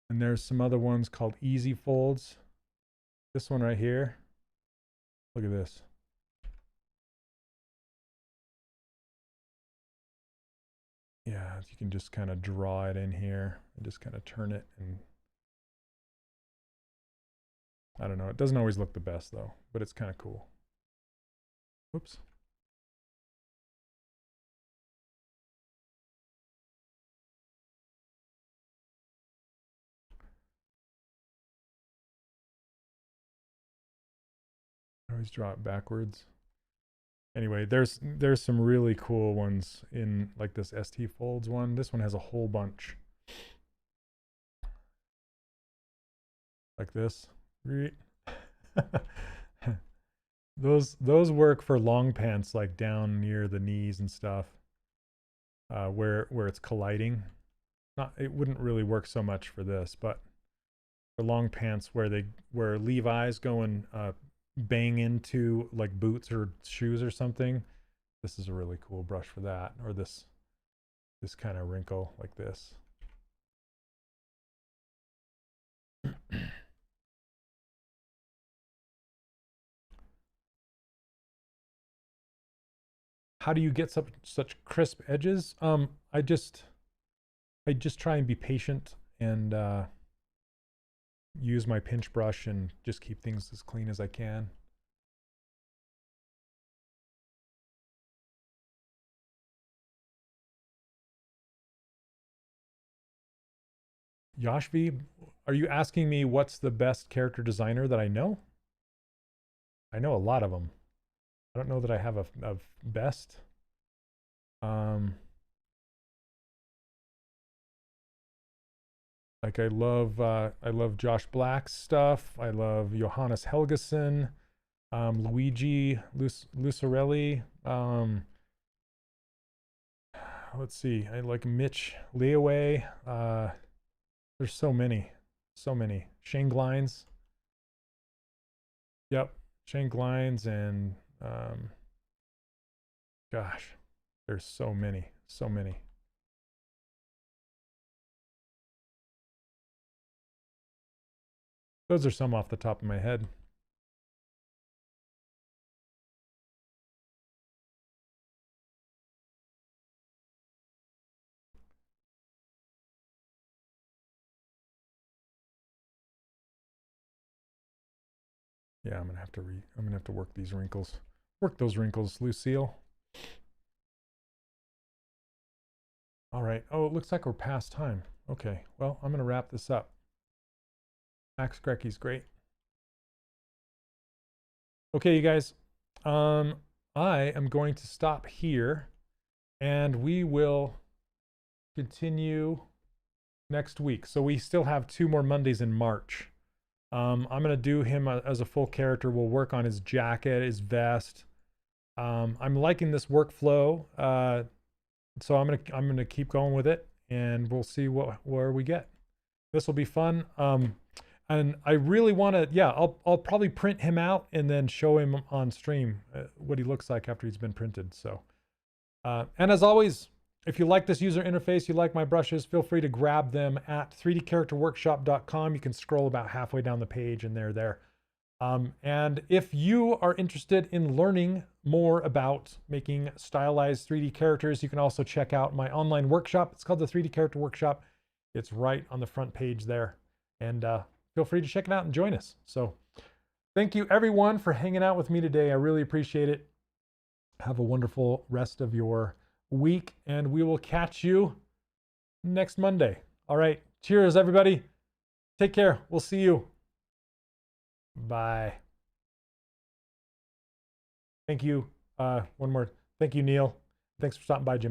and there's some other ones called easy folds. This one right here. Look at this. Yeah, you can just kind of draw it in here and just kind of turn it, and I don't know. It doesn't always look the best though, but it's kind of cool. Oops. I always draw it backwards. Anyway, there's some really cool ones in like this ST folds one. This one has a whole bunch. Like this. Those work for long pants, like down near the knees and stuff, where it's colliding. It wouldn't really work so much for this, but for long pants where Levi's go and bang into like boots or shoes or something, this is a really cool brush for that. Or this kind of wrinkle like this. How do you get such crisp edges? I just try and be patient and use my pinch brush and just keep things as clean as I can. Yashvi, are you asking me what's the best character designer that I know? I know a lot of them. I don't know that I have a best. Like I love Josh Black's stuff. I love Johannes Helgeson, Luigi Lucarelli. Let's see. I like Mitch Leaway. There's so many. Shane Glines. Yep, Shane Glines and gosh, there's so many. Those are some off the top of my head. Yeah, I'm gonna have to work these wrinkles. Work those wrinkles, Lucille. All right. Oh, it looks like we're past time. Okay. Well, I'm gonna wrap this up. Max Grecky's great. Okay, you guys. I am going to stop here, and we will continue next week. So we still have 2 more Mondays in March. I'm gonna do him as a full character. We'll work on his jacket, his vest. I'm liking this workflow, so I'm gonna keep going with it, and we'll see where we get. This will be fun. And I really want to, yeah, I'll probably print him out and then show him on stream what he looks like after he's been printed. So, and as always, if you like this user interface, you like my brushes, feel free to grab them at 3dcharacterworkshop.com. You can scroll about halfway down the page and they're there. And if you are interested in learning more about making stylized 3D characters, you can also check out my online workshop. It's called the 3D Character Workshop. It's right on the front page there. And feel free to check it out and join us. So thank you everyone for hanging out with me today. I really appreciate it. Have a wonderful rest of your week, and we will catch you next Monday. All right. Cheers, everybody. Take care. We'll see you. Bye. Thank you. One more. Thank you, Neil. Thanks for stopping by, Jim.